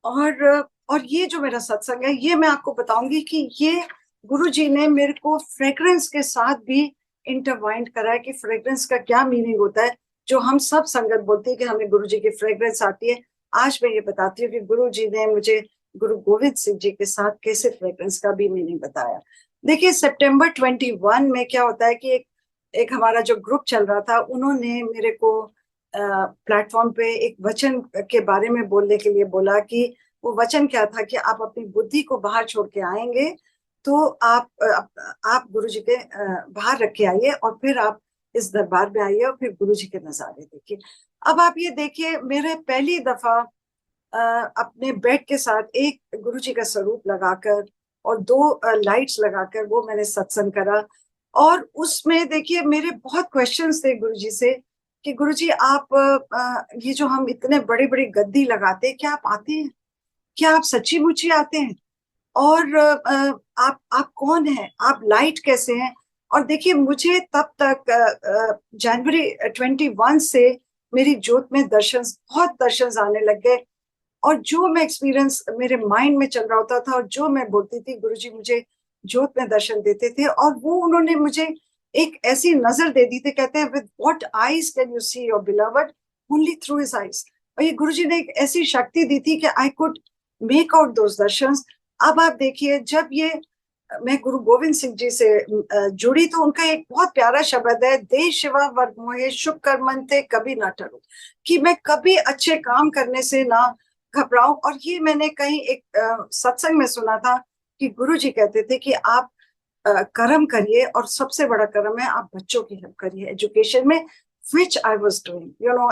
और ये जो मेरा सत्संग है, ये मैं आपको बताऊंगी कि ये गुरु जी ने मेरे को फ्रेग्रेंस के साथ भी इंटरवाइंड करा है, कि फ्रेग्रेंस का क्या मीनिंग होता है, जो हम सब संगत बोलती है कि हमें गुरु जी की फ्रेग्रेंस आती है। आज मैं ये बताती हूँ कि गुरु जी ने मुझे गुरु गोविंद सिंह जी के साथ कैसे फ्रेग्रेंस का भी मीनिंग बताया। देखिए सितंबर 21 में क्या होता है कि एक हमारा जो ग्रुप चल रहा था, उन्होंने मेरे को प्लेटफॉर्म पे एक वचन के बारे में बोलने के लिए बोला, कि वो वचन क्या था कि आप अपनी बुद्धि को बाहर छोड़ के आएंगे तो आप गुरु जी के बाहर रख के आइए, और फिर आप इस दरबार में आइए, और फिर गुरु जी के नजारे देखिए। अब आप ये देखिए, मेरे पहली दफा अपने बेड के साथ एक गुरु जी का स्वरूप लगाकर और 2 लाइट्स लगाकर वो मैंने सत्संग करा। और उसमें देखिए मेरे बहुत क्वेश्चंस थे गुरु जी से, कि गुरु जी आप ये जो हम इतने बड़ी बड़ी गद्दी लगाते हैं, क्या आप आते हैं? क्या आप सच्ची मुच्ची आते हैं? और आप कौन हैं? आप लाइट कैसे हैं? और देखिए मुझे तब तक जनवरी 21 से मेरी ज्योत में बहुत दर्शन आने लग गए। और जो मैं एक्सपीरियंस मेरे माइंड में चल रहा होता था, और जो मैं बोलती थी, गुरुजी मुझे ज्योत में दर्शन देते थे। और वो उन्होंने मुझे एक ऐसी नजर दे दी थी, कहते हैं with what eyes can you see your beloved, only through his eyes. और ये गुरुजी ने एक ऐसी शक्ति दी थी कि I could make out those darshans. अब आप देखिए, जब ये मैं गुरु गोविंद सिंह जी से जुड़ी, तो उनका एक बहुत प्यारा शब्द है, दे शिवा वर्ग मोहे शुभ कर्मंते कभी ना टरो, कि मैं कभी अच्छे काम करने से ना घबराऊं। और ये मैंने कहीं एक सत्संग में सुना था कि गुरु जी कहते थे कि आप कर्म करिए, और सबसे बड़ा कर्म है आप बच्चों की हेल्प करिए एजुकेशन में, which I was doing,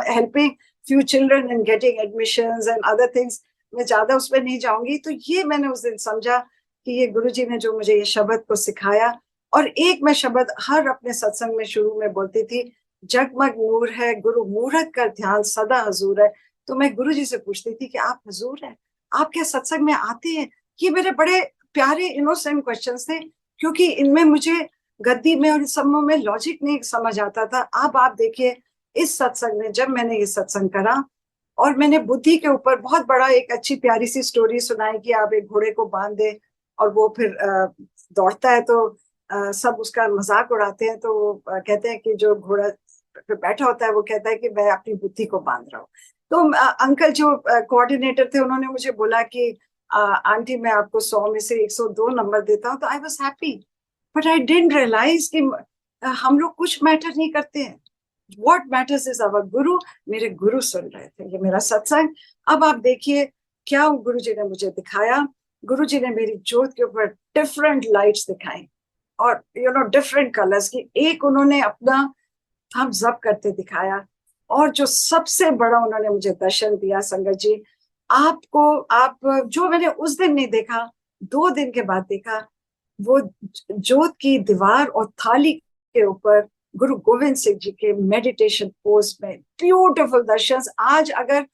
helping few children in getting admissions and other things। मैं ज्यादा उसमें नहीं जाऊंगी। तो ये मैंने उस दिन समझा कि ये गुरु जी ने जो मुझे ये शब्द को सिखाया। और एक मैं शब्द हर अपने सत्संग में शुरू में बोलती थी, जगमग नूर है गुरु मूरत कर ध्यान सदा हजूर है। तो मैं गुरु जी से पूछती थी कि आप हजूर हैं, आप क्या सत्संग में आते हैं? ये मेरे बड़े प्यारे इनोसेंट क्वेश्चंस थे, क्योंकि इनमें मुझे गद्दी में और इन सब में लॉजिक नहीं समझ आता था। अब आप देखिए इस सत्संग में, जब मैंने ये सत्संग करा और मैंने बुद्धि के ऊपर बहुत बड़ा एक अच्छी प्यारी सी स्टोरी सुनाई, कि आप एक घोड़े को बांध दे और वो फिर दौड़ता है, तो सब उसका मजाक उड़ाते हैं। तो कहते हैं कि जो घोड़ा पे बैठा होता है वो कहता है कि मैं अपनी बुद्धि को बांध रहा हूँ। तो अंकल जो कोऑर्डिनेटर थे, उन्होंने मुझे बोला कि आंटी मैं आपको 100 में से 102 नंबर देता हूँ। तो I was happy, but I didn't realise कि हम लोग कुछ मैटर नहीं करते हैं। व्हाट मैटर्स इज आवर गुरु। मेरे गुरु सुन रहे थे ये मेरा सत्संग। अब आप देखिए क्या गुरु जी ने मुझे दिखाया। गुरु जी ने मेरी ज्योत के ऊपर डिफरेंट लाइट्स दिखाई, और डिफरेंट कलर्स की। एक उन्होंने अपना थम्स अप करते दिखाया, और जो सबसे बड़ा उन्होंने मुझे दर्शन दिया संगत जी, आपको, आप जो मैंने उस दिन नहीं देखा, 2 दिन के बाद देखा, वो जोत की दीवार और थाली के ऊपर गुरु गोविंद सिंह जी के मेडिटेशन पोज में ब्यूटीफुल दर्शन। आज अगर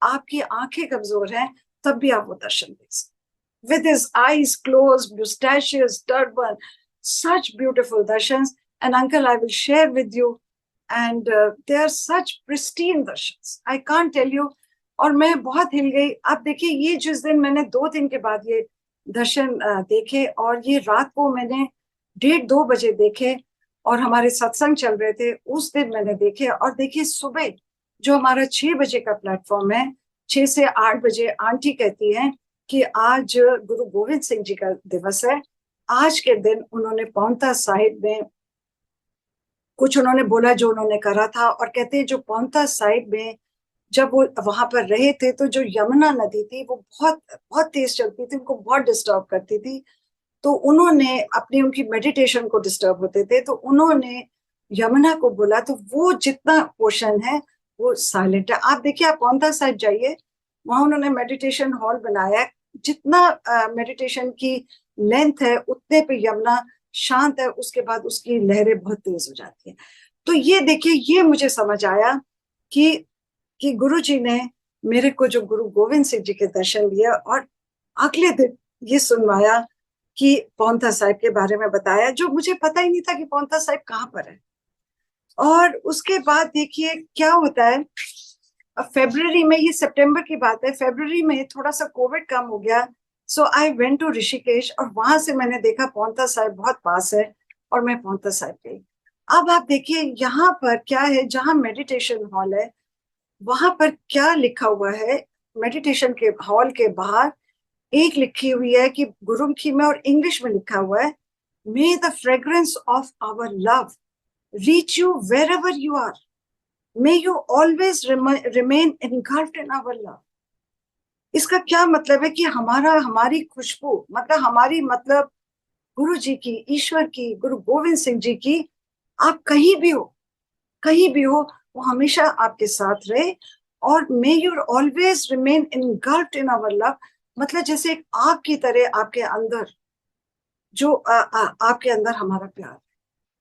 आपकी आंखें कमजोर हैं तब भी आप वो दर्शन देख सकते, with his eyes closed, mustaches, turban, such beautiful darshans. And uncle, I will share with you. And they are such pristine darshans. I can't tell you. और मैं बहुत हिल गई। आप देखिए, ये जिस दिन मैंने 2 दिन के बाद ये दर्शन देखे, और ये रात को मैंने 1:30-2 बजे देखे, और हमारे सत्संग चल रहे थे उस दिन मैंने देखे। और देखिए सुबह जो हमारा 6 बजे का प्लेटफॉर्म है, 6 से 8 बजे आंटी कहती है कि आज गुरु गोविंद सिंह जी का दिवस है। आज के दिन उन्होंने पांवटा साहिब में कुछ उन्होंने बोला जो उन्होंने करा था, और कहते हैं जो पांवटा साहिब में जब वो वहां पर रहे थे तो जो यमुना नदी थी वो बहुत बहुत तेज चलती थी, उनको बहुत डिस्टर्ब करती थी। तो उन्होंने अपनी, उनकी मेडिटेशन को डिस्टर्ब होते थे, तो उन्होंने यमुना को बोला, तो वो जितना पोर्शन है वो साइलेंट है। आप देखिए, आप पांवटा साहिब जाइए, वहां उन्होंने मेडिटेशन हॉल बनाया है, जितना मेडिटेशन की लेंथ है उतने पे यमुना शांत है, उसके बाद उसकी लहरें बहुत तेज हो जाती है। तो ये देखिए, ये मुझे समझ आया कि गुरु जी ने मेरे को जो गुरु गोविंद सिंह जी के दर्शन दिए, और अगले दिन ये सुनवाया कि पांवटा साहिब के बारे में बताया, जो मुझे पता ही नहीं था कि पांवटा साहिब कहाँ पर है। और उसके बाद देखिए क्या होता है, फरवरी में, ये सितंबर की बात है, फरवरी में थोड़ा सा कोविड कम हो गया, सो आई वेंट टू ऋषिकेश, और वहां से मैंने देखा पांवटा साहिब बहुत पास है, और मैं पांवटा साहिब गई। अब आप देखिए यहाँ पर क्या है, जहाँ मेडिटेशन हॉल है वहां पर क्या लिखा हुआ है। मेडिटेशन के हॉल के बाहर एक लिखी हुई है कि गुरुमुखी में और इंग्लिश में लिखा हुआ है, may the fragrance of our love reach you wherever you are, may you always remain engulfed in our love। इसका क्या मतलब है कि हमारी खुशबू, मतलब हमारी, मतलब गुरु जी की, ईश्वर की, गुरु गोविंद सिंह जी की, आप कहीं भी हो, कहीं भी हो, वो हमेशा आपके साथ रहे। और मे you always remain engulfed in our love, मतलब जैसे एक आग की तरह आपके अंदर, जो आपके अंदर हमारा प्यार है।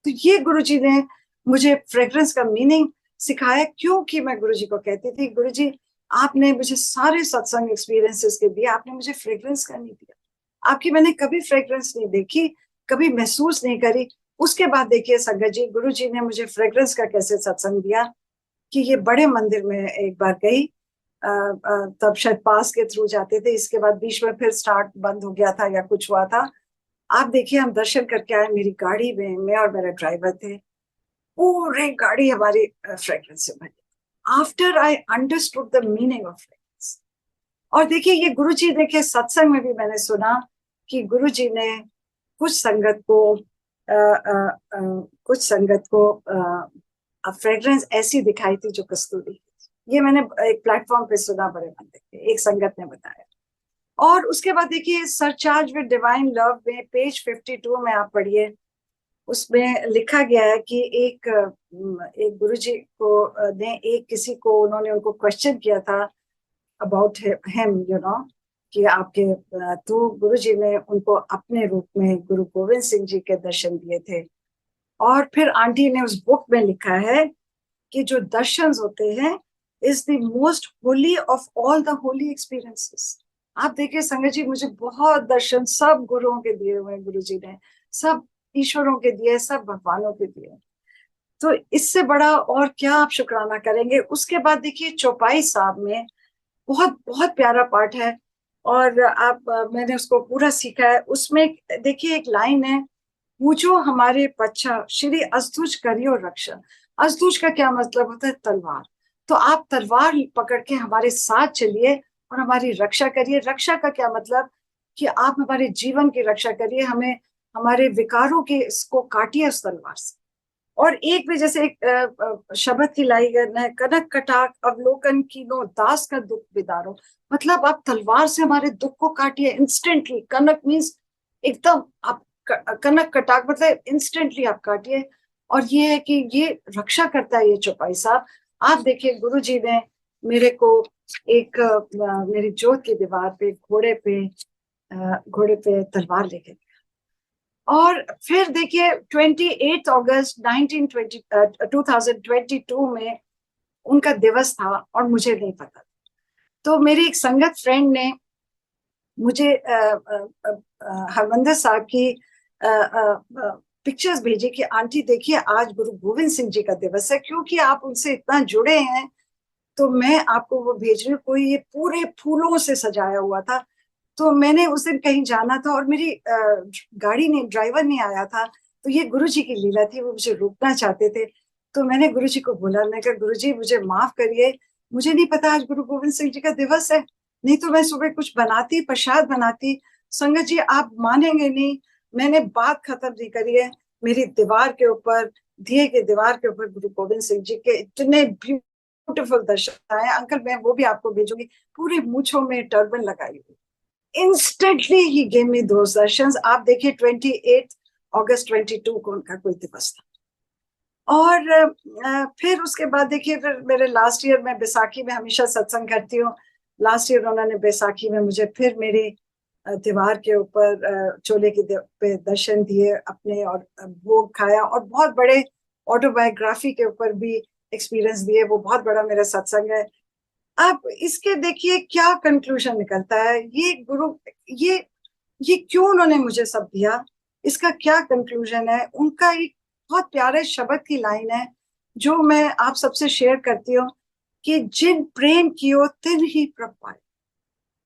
तो ये गुरुजी ने मुझे फ्रेग्रेंस का मीनिंग सिखाया, क्योंकि मैं गुरुजी को कहती थी, गुरुजी आपने मुझे सारे सत्संग एक्सपीरियंसेस के दिए, आपने मुझे फ्रेग्रेंस का नहीं दिया। आपकी मैंने कभी फ्रेग्रेंस नहीं देखी, कभी महसूस नहीं करी। उसके बाद देखिए संगत जी, गुरुजी ने मुझे फ्रेग्रेंस का कैसे सत्संग दिया, कि ये बड़े मंदिर में एक बार गई, तब शायद पास के थ्रू जाते थे, इसके बाद बीच में फिर स्टार्ट बंद हो गया था या कुछ हुआ था। आप देखिए, हम दर्शन करके आए, मेरी गाड़ी में मैं और मेरा ड्राइवर थे, पूरी गाड़ी हमारी फ्रेग्रेंस से भरी। After I understood the meaning of fragrance. और देखिए, ये गुरुजी ने के सत्संग में भी मैंने सुना कि गुरुजी ने कुछ संगत को फ्रेग्रेंस ऐसी दिखाई थी जो कस्तूरी। ये मैंने एक प्लेटफॉर्म पे सुना, बड़े मंदिर पे एक संगत ने बताया। और उसके बाद देखिए, सरचार्ज विद डिवाइन लव में पेज 52 में आप पढ़िए, उसमें लिखा गया है कि एक गुरुजी को ने एक किसी को, उन्होंने उनको क्वेश्चन किया था अबाउट हिम, यू नो, कि आपके, तो गुरुजी ने उनको अपने रूप में गुरु गोविंद सिंह जी के दर्शन दिए थे। और फिर आंटी ने उस बुक में लिखा है कि जो दर्शन होते हैं is the most Holi of all the Holi experiences. आप देखिए संगत जी, मुझे बहुत दर्शन सब गुरुओं के दिए हुए, गुरु जी ने सब ईश्वरों के दिए, सब भगवानों के दिए। तो इससे बड़ा और क्या आप शुक्राना करेंगे। उसके बाद देखिए, चौपाई साहब में बहुत बहुत प्यारा पाठ है, और आप, मैंने उसको पूरा सीखा है। उसमें देखिए एक लाइन है, पूछो हमारे पच्छा श्री अस्तुज करियो रक्षा। अस्तुज का क्या मतलब होता है, तलवार। तो आप तलवार पकड़ के हमारे साथ चलिए और हमारी रक्षा करिए। रक्षा का क्या मतलब, कि आप हमारे जीवन की रक्षा करिए, हमें हमारे विकारों के इसको काटिए उस तलवार से। और एक भी जैसे एक शब्द की लाई है, कनक कटाक अवलोकन कीनो दास का दुख बिदारो। मतलब आप तलवार से हमारे दुख को काटिए इंस्टेंटली। कनक मीन्स एकदम, आप कनक कटाक मतलब इंस्टेंटली आप काटिए। और ये है कि ये रक्षा करता है ये चौपाई साहब। आप देखिए, गुरु जी ने मेरे को एक मेरी जोत की दीवार पे घोड़े पे तलवार लेके, और फिर देखिए 28 अगस्त 2022 में उनका दिवस था और मुझे नहीं पता। तो मेरी एक संगत फ्रेंड ने मुझे हरमंदिर साहब की पिक्चर्स भेजी कि आंटी देखिए आज गुरु गोविंद सिंह जी का दिवस है, क्योंकि आप उनसे इतना जुड़े हैं तो मैं आपको वो भेज रही हूँ। कोई ये पूरे फूलों से सजाया हुआ था। तो मैंने उस दिन कहीं जाना था और मेरी गाड़ी नहीं, ड्राइवर नहीं आया था। तो ये गुरु जी की लीला थी, वो मुझे रोकना चाहते थे। तो मैंने गुरु जी को बोला, मैं कहा गुरु जी मुझे माफ करिए, मुझे नहीं पता आज गुरु गोविंद सिंह जी का दिवस है, नहीं तो मैं सुबह कुछ बनाती, प्रसाद बनाती। संगत जी आप मानेंगे नहीं, मैंने बात खत्म नहीं करी है, मेरी दीवार के ऊपर, दिए के दीवार के ऊपर गुरु गोविंद सिंह जी के इतने ब्यूटीफुल दर्शन आए। अंकल मैं वो भी आपको भेजूंगी, पूरी मूछों में टर्बन लगाई हुई। इंस्टेंटली ही गेव मी दोस दर्शंस। आप देखिए 28 अगस्त 22 को उनका कोई दिवस था। और फिर उसके बाद देखिए फिर मेरे लास्ट ईयर, मैं बैसाखी में हमेशा सत्संग करती हूँ। लास्ट ईयर उन्होंने बैसाखी में मुझे फिर मेरी दीवार के ऊपर चोले के पे दर्शन दिए अपने, और भोग खाया, और बहुत बड़े ऑटोबायोग्राफी के ऊपर भी एक्सपीरियंस दिए। वो बहुत बड़ा मेरा सत्संग है। अब इसके देखिए क्या कंक्लूजन निकलता है, ये गुरु, ये ये क्यों उन्होंने मुझे सब दिया, इसका क्या कंक्लूजन है। उनका एक बहुत प्यारे शब्द की लाइन है जो मैं आप सबसे शेयर करती हूँ कि जिन प्रेम कियो तिन ही प्रभ पाए।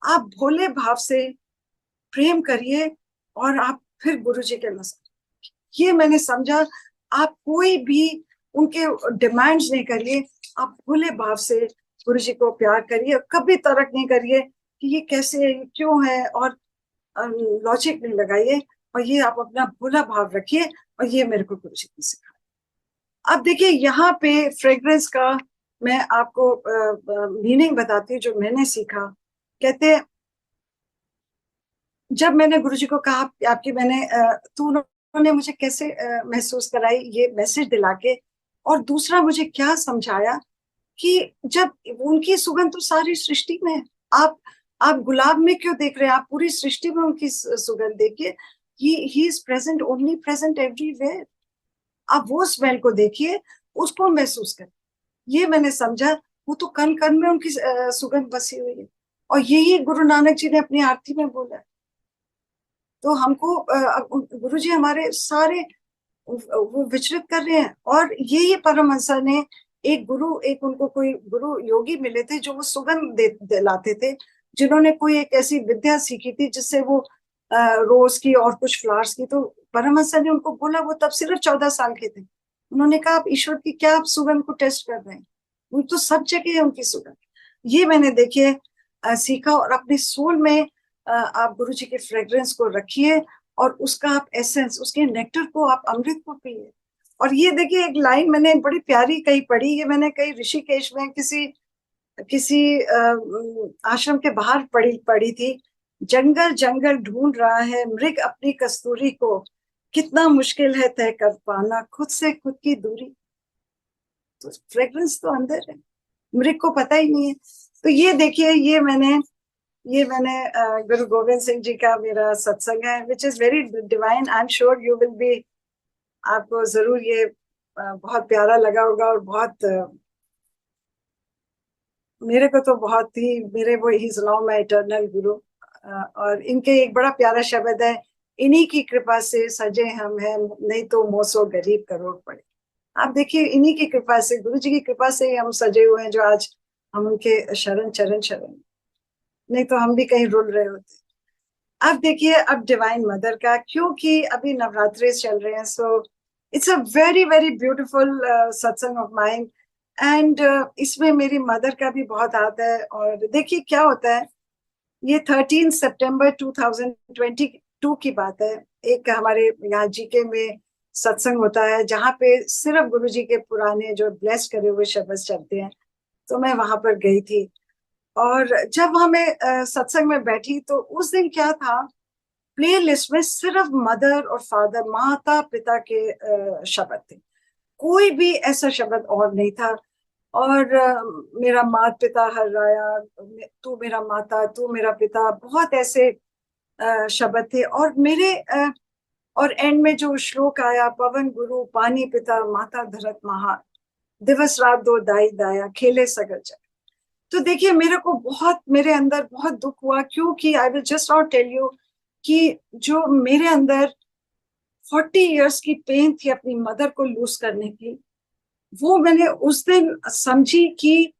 आप भोले भाव से प्रेम करिए और आप फिर गुरु जी के नजर, ये मैंने समझा। आप कोई भी उनके डिमांड्स नहीं करिए, आप भोले भाव से गुरु जी को प्यार करिए, कभी तर्क नहीं करिए कि ये कैसे है, ये क्यों है, और लॉजिक नहीं लगाइए, और ये आप अपना भोला भाव रखिए। और ये मेरे को गुरु जी ने सिखाया। अब देखिए यहाँ पे फ्रेग्रेंस का मैं आपको मीनिंग बताती हूँ जो मैंने सीखा। कहते हैं, जब मैंने गुरुजी को कहा आपकी मैंने तो उन्होंने मुझे कैसे महसूस कराई ये मैसेज दिला के, और दूसरा मुझे क्या समझाया कि जब उनकी सुगंध तो सारी सृष्टि में है, आप गुलाब में क्यों देख रहे हैं, आप पूरी सृष्टि में उनकी सुगंध देखिए। He is present, only present everywhere. आप वो स्मेल को देखिए, उसको महसूस करें। ये मैंने समझा, वो तो कण कण में उनकी सुगंध बसी हुई है, और यही गुरु नानक जी ने अपनी आरती में बोला है। तो हमको गुरुजी हमारे सारे वो विचलित कर रहे हैं। और ये परमहंस ने एक गुरु, एक उनको कोई गुरु योगी मिले थे जो वो सुगंध दिलाते थे, जिन्होंने कोई एक ऐसी विद्या सीखी थी जिससे वो रोज की और कुछ फ्लावर्स की। तो परमहंस ने उनको बोला, वो तब सिर्फ 14 साल के थे, उन्होंने कहा आप ईश्वर की क्या आप सुगंध को टेस्ट कर रहे हैं, वो तो सब जगह है उनकी सुगंध। ये मैंने देखिए सीखा। और अपने सोल में आप गुरु जी के फ्रेग्रेंस को रखिए, और उसका आप एसेंस, उसके नेक्टर को आप अमृत को पिए। और ये देखिए एक लाइन मैंने बड़ी प्यारी कहीं पढ़ी, ये मैंने कहीं ऋषिकेश में किसी किसी आश्रम के बाहर पढ़ी पढ़ी थी। जंगल जंगल ढूंढ रहा है मृग अपनी कस्तूरी को, कितना मुश्किल है तय कर पाना खुद से खुद की दूरी। तो फ्रेग्रेंस तो अंदर है, मृग को पता ही नहीं है। तो ये देखिए, ये मैंने गुरु गोविंद सिंह जी का मेरा सत्संग है, which is very divine. I am sure you will be, आपको जरूर ये बहुत प्यारा लगा होगा। और बहुत मेरे को तो बहुत ही, मेरे वो ही नाउ माय इटर्नल गुरु। और इनके एक बड़ा प्यारा शब्द है, इन्हीं की कृपा से सजे हम हैं, नहीं तो मोसो गरीब करोड़ पड़े। आप देखिए इन्हीं की कृपा से, गुरु जी की कृपा से ही हम सजे हुए हैं, जो आज हम उनके शरण चरण शरण, नहीं तो हम भी कहीं रुल रहे होते। अब देखिए अब डिवाइन मदर का, क्योंकि अभी नवरात्रे चल रहे हैं, so it's a very very beautiful सत्संग ऑफ माइंड। एंड इसमें मेरी मदर का भी बहुत हाथ है। और देखिए क्या होता है, ये 13 सितंबर 2022 की बात है। एक हमारे यहाँ जीके में सत्संग होता है जहाँ पे सिर्फ गुरु जी के पुराने जो ब्लेस करे हुए शब्द चलते हैं। तो मैं वहां पर गई थी, और जब हमें सत्संग में बैठी तो उस दिन क्या था, प्ले लिस्ट में सिर्फ मदर और फादर, माता पिता के शब्द थे, कोई भी ऐसा शब्द और नहीं था। और मेरा मात पिता हर्राया, तू मेरा माता तू मेरा पिता, बहुत ऐसे शब्द थे। और मेरे और एंड में जो श्लोक आया, पवन गुरु पानी पिता माता धरत महा, दिवस रात दो दाई दाया खेले सगर जग। तो देखिए मेरे को बहुत, मेरे अंदर बहुत दुख हुआ, क्योंकि I will just not tell you कि जो मेरे अंदर 40 इयर्स की पेन थी अपनी मदर को लूज करने की, वो मैंने उस दिन समझी कि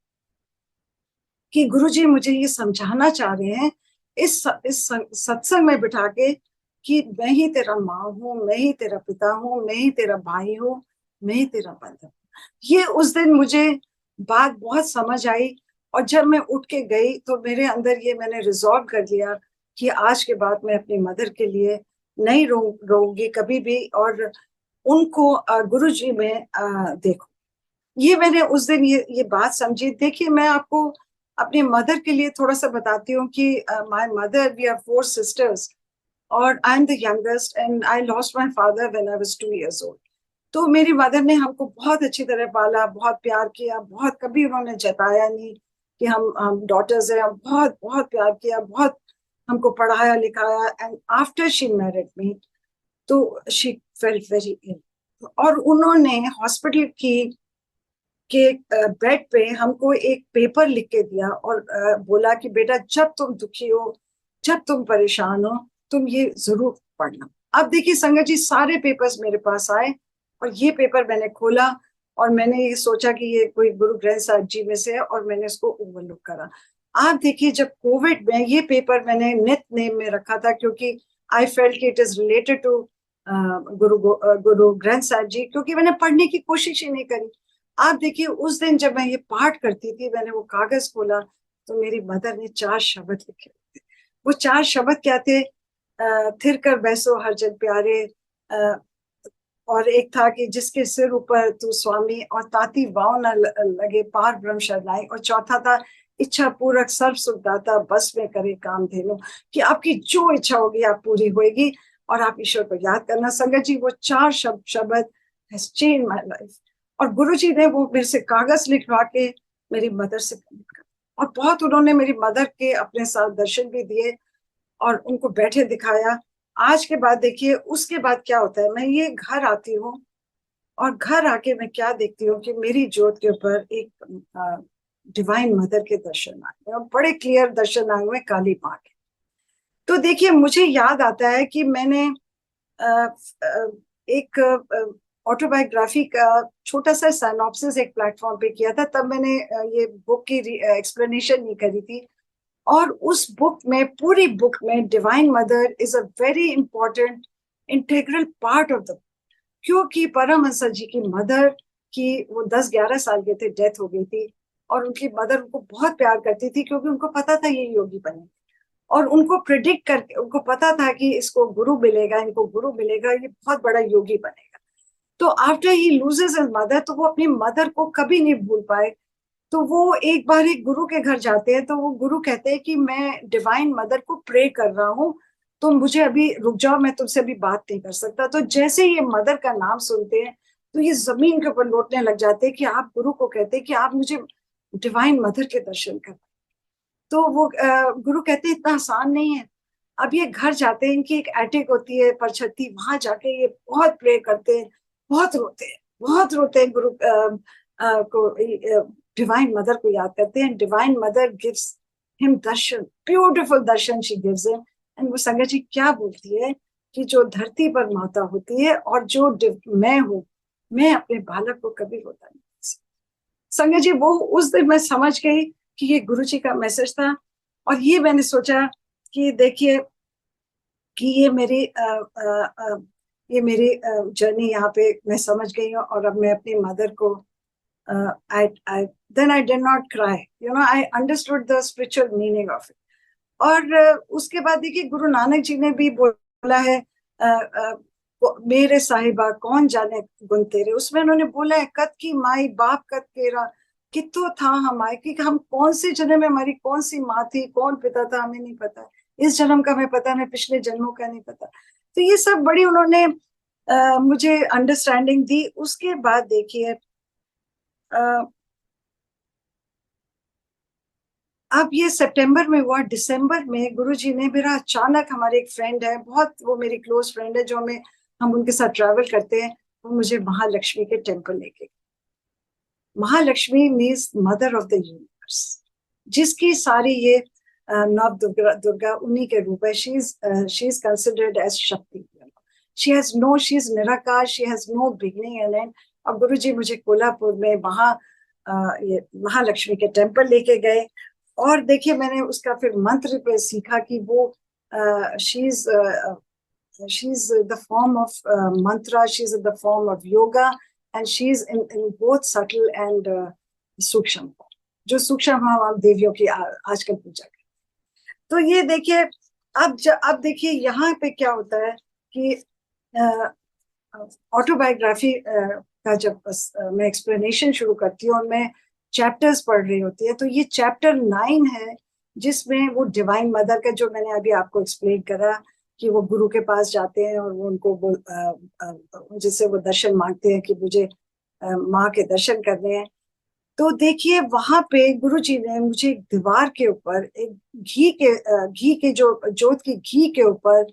गुरुजी मुझे ये समझाना चाह रहे हैं इस सत्संग में बिठा के कि मैं ही तेरा माँ हूँ, मैं ही तेरा पिता हूँ, मैं ही तेरा भाई हूँ, मैं ही तेरा बंधु हूँ। ये उस दिन मुझे बात बहुत समझ आई। और जब मैं उठ के गई तो मेरे अंदर ये मैंने रिजॉल्व कर लिया कि आज के बाद मैं अपनी मदर के लिए नहीं रोऊंगी कभी भी, और उनको गुरु जी में देखो। ये मैंने उस दिन ये बात समझी। देखिए मैं आपको अपनी मदर के लिए थोड़ा सा बताती हूँ कि my mother, we are 4 sisters, और I am the youngest and I lost my father when I was 2 years old. तो मेरी मदर ने हमको बहुत अच्छी तरह पाला, बहुत प्यार किया, बहुत कभी उन्होंने जताया नहीं कि हम डॉटर्स हैं। बहुत बहुत प्यार किया, बहुत हमको पढ़ाया लिखाया। एंड आफ्टर शी मैरिड मी तो शी फेल्ट वेरी इल, और उन्होंने हॉस्पिटल की के बेड पे हमको एक पेपर लिख के दिया और बोला कि बेटा जब तुम दुखी हो, जब तुम परेशान हो, तुम ये जरूर पढ़ना। अब देखिए संगत जी, सारे पेपर्स मेरे पास आए और ये पेपर मैंने खोला और मैंने ये सोचा कि ये कोई गुरु ग्रंथ साहिब जी में से है, और मैंने इसको ओवरलुक करा। आप देखिए जब कोविड में ये पेपर मैंने नित नेम में रखा था, क्योंकि आई फेल्ट कि it is related to Guru Granth Sahib जी, क्योंकि मैंने पढ़ने की कोशिश ही नहीं करी। आप देखिए उस दिन जब मैं ये पाठ करती थी, मैंने वो कागज खोला तो मेरी मदर ने 4 शब्द लिखे थे। वो 4 शब्द क्या थे? थिर कर बैसो हर जन प्यारे, अ, और एक था कि जिसके सिर ऊपर तू स्वामी, और ताती वाव न लगे पार ब्रह्म शरणाई, और चौथा था इच्छा पूरक सर्व सुखदाता बस में करे काम धेनु, कि आपकी जो इच्छा होगी आप पूरी होगी, और आप ईश्वर को याद करना। संगत जी वो 4 शब्द हैज चेंज माय लाइफ। और गुरु जी ने वो मेरे से कागज लिखवा के मेरी मदर से कनेक्ट कर, और बहुत उन्होंने मेरी मदर के अपने साथ दर्शन भी दिए और उनको बैठे दिखाया। आज के बाद देखिए उसके बाद क्या होता है, मैं ये घर आती हूँ और घर आके मैं क्या देखती हूँ कि मेरी ज्योत के ऊपर एक डिवाइन मदर के दर्शन आए, और बड़े क्लियर दर्शन आए हुए काली माँ के। तो देखिए मुझे याद आता है कि मैंने एक ऑटोबायोग्राफी का छोटा सा साइनॉप्सिस एक प्लेटफॉर्म पे किया था, तब मैंने ये बुक की एक्सप्लेनेशन नहीं करी थी। और उस बुक में, पूरी बुक में, divine mother is a very important integral part of the, क्योंकि परमहंस जी की मदर की वो 10-11 साल के थे, डेथ हो गई थी। और उनकी मदर उनको बहुत प्यार करती थी, क्योंकि उनको पता था ये योगी बने, और उनको प्रिडिक्ट करके उनको पता था कि इसको गुरु मिलेगा, इनको गुरु मिलेगा, ये बहुत बड़ा योगी बनेगा। तो after he loses his mother, तो वो अपनी मदर को कभी नहीं भूल पाए। तो वो एक बार एक गुरु के घर जाते हैं, तो वो गुरु कहते हैं कि मैं डिवाइन मदर को प्रे कर रहा हूँ, तो मुझे अभी रुक जाओ, मैं तुमसे अभी बात नहीं कर सकता। तो जैसे ही ये मदर का नाम सुनते हैं तो ये जमीन के ऊपर लौटने लग जाते हैं कि आप गुरु को कहते हैं कि आप मुझे डिवाइन मदर के दर्शन कर। तो वो गुरु कहते हैं इतना आसान नहीं है। अब ये घर जाते हैं, इनकी एक एटिक होती है परछत्ती, वहां जाके ये बहुत प्रे करते हैं, बहुत रोते हैं, बहुत रोते हैं, गुरु को डिवाइन मदर को याद करते हैं। Divine mother gives him Darshan, beautiful Darshan she gives him. And वो संगत जी क्या बोलती है कि जो धरती पर माता होती है और जो मैं हूँ, मैं अपने बालक को कभी होता नहीं। संगत जी वो उस दिन मैं समझ गई कि ये गुरु जी का मैसेज था। और ये मैंने सोचा कि देखिए कि ये मेरी जर्नी यहाँ पे मैं समझ गई हूँ, और अब मैं अपनी मदर को I I then I did not cry, you know, I understood the spiritual meaning of it. और उसके बाद देखिए गुरु नानक जी ने भी बोला है, मेरे साहिबा कौन जाने गुण तेरे, उसमें उन्होंने बोला है कत की माई बाप कत तेरा, कितो था हमारे, कि हम कौन से जन्म में हमारी कौन सी माँ थी, कौन पिता था, हमें नहीं पता। इस जन्म का हमें पता, हमें पिछले जन्मों का नहीं पता। तो ये सब बड़ी उन्होंने मुझे अंडरस्टैंडिंग दी। उसके बाद देखिए अब ये सितंबर में हुआ। दिसंबर में गुरुजी ने, मेरा अचानक, हमारे एक फ्रेंड है बहुत, वो मेरी क्लोज फ्रेंड है, जो हम उनके साथ ट्रैवल करते हैं, वो मुझे महालक्ष्मी के टेम्पल लेके। Mahalakshmi means mother of the universe, जिसकी सारी ये नव दुर्गा उन्हीं के रूप है। She is considered as Shakti. She is निराकार, she has no beginning and end. अब गुरुजी मुझे कोल्हापुर में वहां ये महालक्ष्मी के टेम्पल लेके गए, और देखिए मैंने उसका फिर मंत्र पे सीखा कि वो she is the form of mantra, she is in the form of yoga, and she is in both subtle and सूक्ष्म form, जो सूक्ष्म हम देवियों की आजकल पूजा करते। तो ये देखिए, अब देखिए यहाँ पे क्या होता है कि ऑटोबायोग्राफी का जब मैं एक्सप्लेनेशन शुरू करती हूँ और मैं चैप्टर्स पढ़ रही होती है, तो ये चैप्टर 9 है, जिसमें वो डिवाइन मदर का, जो मैंने अभी आपको एक्सप्लेन करा, कि वो गुरु के पास जाते हैं और वो उनको जिससे वो दर्शन मांगते हैं कि मुझे माँ के दर्शन करने हैं। तो देखिए वहां पे गुरुजी ने मुझे एक दीवार के ऊपर, एक घी के जो जोत की घी के ऊपर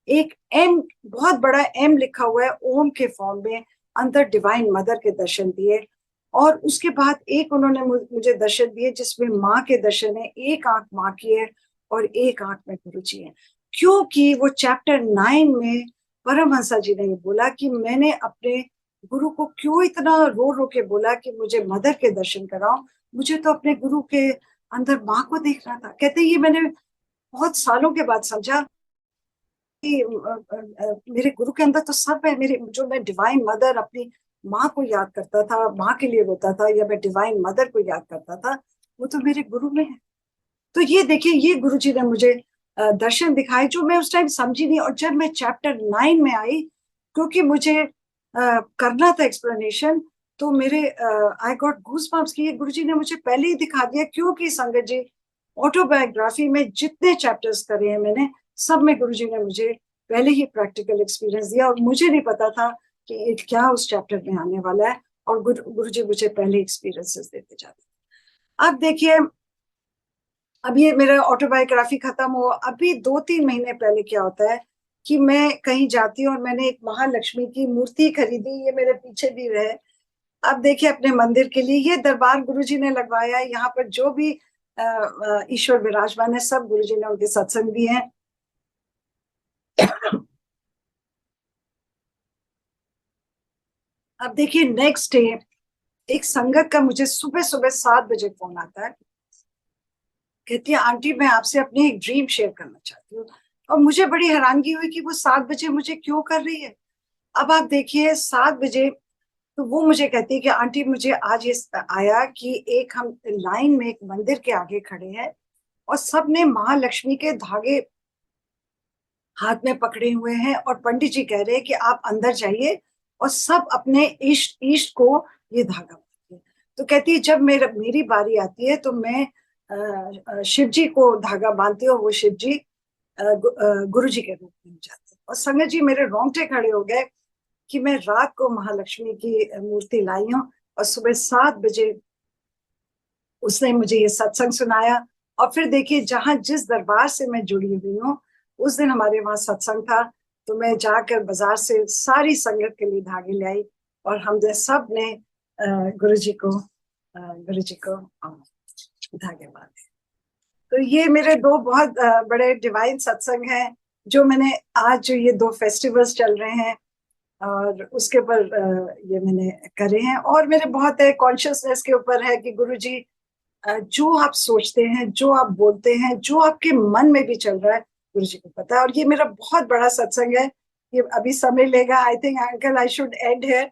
एक एम, बहुत बड़ा एम लिखा हुआ है ओम के फॉर्म में, अंदर डिवाइन मदर के दर्शन दिए। और उसके बाद एक उन्होंने मुझे दर्शन दिए जिसमें माँ के दर्शन है, एक आंख माँ की है और एक आंख में गुरुजी है। क्योंकि वो चैप्टर 9 में परमहंसा जी ने ये बोला कि मैंने अपने गुरु को क्यों इतना रो रो के बोला कि मुझे मदर के दर्शन कराओ, मुझे तो अपने गुरु के अंदर माँ को देखना था। कहते ये मैंने बहुत सालों के बाद समझा कि मेरे गुरु के अंदर तो सब है। मेरे जो मैं डिवाइन मदर, अपनी माँ को याद करता था, माँ के लिए रोता था, या मैं डिवाइन मदर को याद करता था, वो तो मेरे गुरु में है। तो ये देखिए, ये गुरुजी ने मुझे दर्शन दिखाए जो मैं उस टाइम समझी नहीं। और जब मैं चैप्टर 9 में आई, क्योंकि मुझे करना था एक्सप्लेनेशन, तो मेरे आई गॉट गूज बम्प्स कि ये गुरुजी ने मुझे पहले ही दिखा दिया। क्योंकि संगत जी, ऑटोबायोग्राफी में जितने चैप्टर्स करे हैं मैंने, सब में गुरुजी ने मुझे पहले ही प्रैक्टिकल एक्सपीरियंस दिया, और मुझे नहीं पता था कि क्या उस चैप्टर में आने वाला है, और गुरुजी मुझे पहले एक्सपीरियंसेस देते जाते। अब देखिए, अब ये मेरा ऑटोबायोग्राफी खत्म हो, अभी 2-3 महीने पहले क्या होता है कि मैं कहीं जाती हूँ और मैंने एक महालक्ष्मी की मूर्ति खरीदी, ये मेरे पीछे भी है। अब देखिए, अपने मंदिर के लिए ये दरबार गुरुजी ने लगवाया है। यहाँ पर जो भी ईश्वर विराजमान है, सब गुरुजी ने उनके सत्संग दिए हैं। अब देखिए, नेक्स्ट डे एक संगत का मुझे सुबह सुबह 7 बजे फोन आता है। कहती है आंटी, मैं आपसे अपनी एक ड्रीम शेयर करना चाहती हूँ। और मुझे बड़ी हैरानगी हुई कि वो 7 बजे मुझे क्यों कर रही है। अब आप देखिए, 7 बजे, तो वो मुझे कहती है कि आंटी, मुझे आज ये आया कि एक हम लाइन में एक मंदिर के आगे खड़े हैं और सबने महालक्ष्मी के धागे हाथ में पकड़े हुए हैं, और पंडित जी कह रहे हैं कि आप अंदर जाइए और सब अपने इष्ट इष्ट को ये धागा बांधिए। तो कहती है जब मेरी बारी आती है तो मैं शिव जी को धागा बांधती हूँ, वो शिव जी गुरु जी के रूप में हो जाते हैं। और संगत जी, मेरे रोंगटे खड़े हो गए कि मैं रात को महालक्ष्मी की मूर्ति लाई हूँ और सुबह 7 बजे उसने मुझे ये सत्संग सुनाया। और फिर देखिए, जहां जिस दरबार से मैं जुड़ी हुई हूँ, उस दिन हमारे वहां सत्संग था, तो मैं जाकर बाजार से सारी संगत के लिए धागे ले आई, और हम सब ने गुरु जी को धागे बांधे। तो ये मेरे दो बहुत बड़े डिवाइन सत्संग हैं, जो मैंने आज, जो ये 2 फेस्टिवल्स चल रहे हैं, और उसके ऊपर ये मैंने करे हैं। और मेरे बहुत है कॉन्शियसनेस के ऊपर है कि गुरु जी, जो आप सोचते हैं, जो आप बोलते हैं, जो आपके मन में भी चल रहा है, गुरु जी को पता है। और ये मेरा बहुत बड़ा सत्संग है, ये अभी समय लेगा। I think uncle I should and here.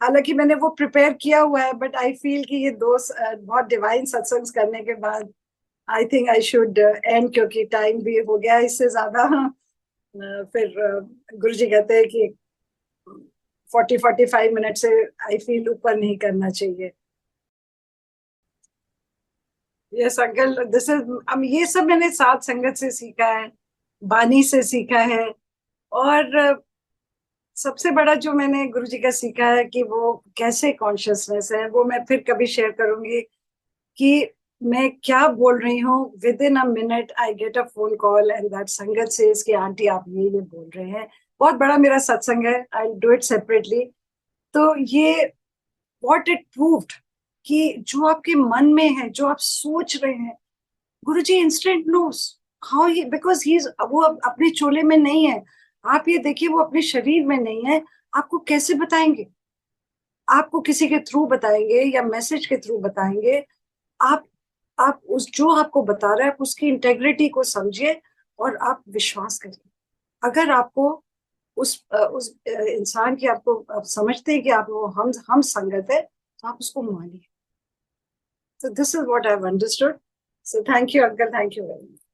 हालांकि मैंने वो प्रिपेयर किया हुआ है, बट आई फील कि ये दो बहुत डिवाइन सत्संग करने के बाद I think I should and, क्योंकि टाइम भी हो गया इससे ज्यादा। फिर गुरु जी कहते हैं कि 40-45 मिनट से आई फील ऊपर नहीं करना चाहिए। यस अंकल, दिस इज, अब ये सब मैंने साथ संगत से सीखा है, बानी से सीखा है। और सबसे बड़ा जो मैंने गुरु जी का सीखा है कि वो कैसे कॉन्शियसनेस है, वो मैं फिर कभी शेयर करूंगी। कि मैं क्या बोल रही हूँ, with in a minute I get a phone call and that संगत सेज कि आंटी आप ये बोल रहे हैं। बहुत बड़ा मेरा सत्संग है, आई डू इट सेपरेटली। तो ये व्हाट इट प्रूव्ड कि जो आपके मन में है, जो आप सोच रहे हैं, Guruji instant knows how he, because he is, वो अपने चोले में नहीं है। आप ये देखिए, वो अपने शरीर में नहीं है, आपको कैसे बताएंगे? आपको किसी के थ्रू बताएंगे या मैसेज के थ्रू बताएंगे? आप आप उस जो आपको बता रहा है, आप उसकी इंटेग्रिटी को समझिए और आप विश्वास करिए। अगर आपको उस इंसान की, आपको आप समझते हैं कि आप वो हम संगत है, तो आप उसको मानिए। So this is what I've understood. So thank you, Uncle. Thank you very much.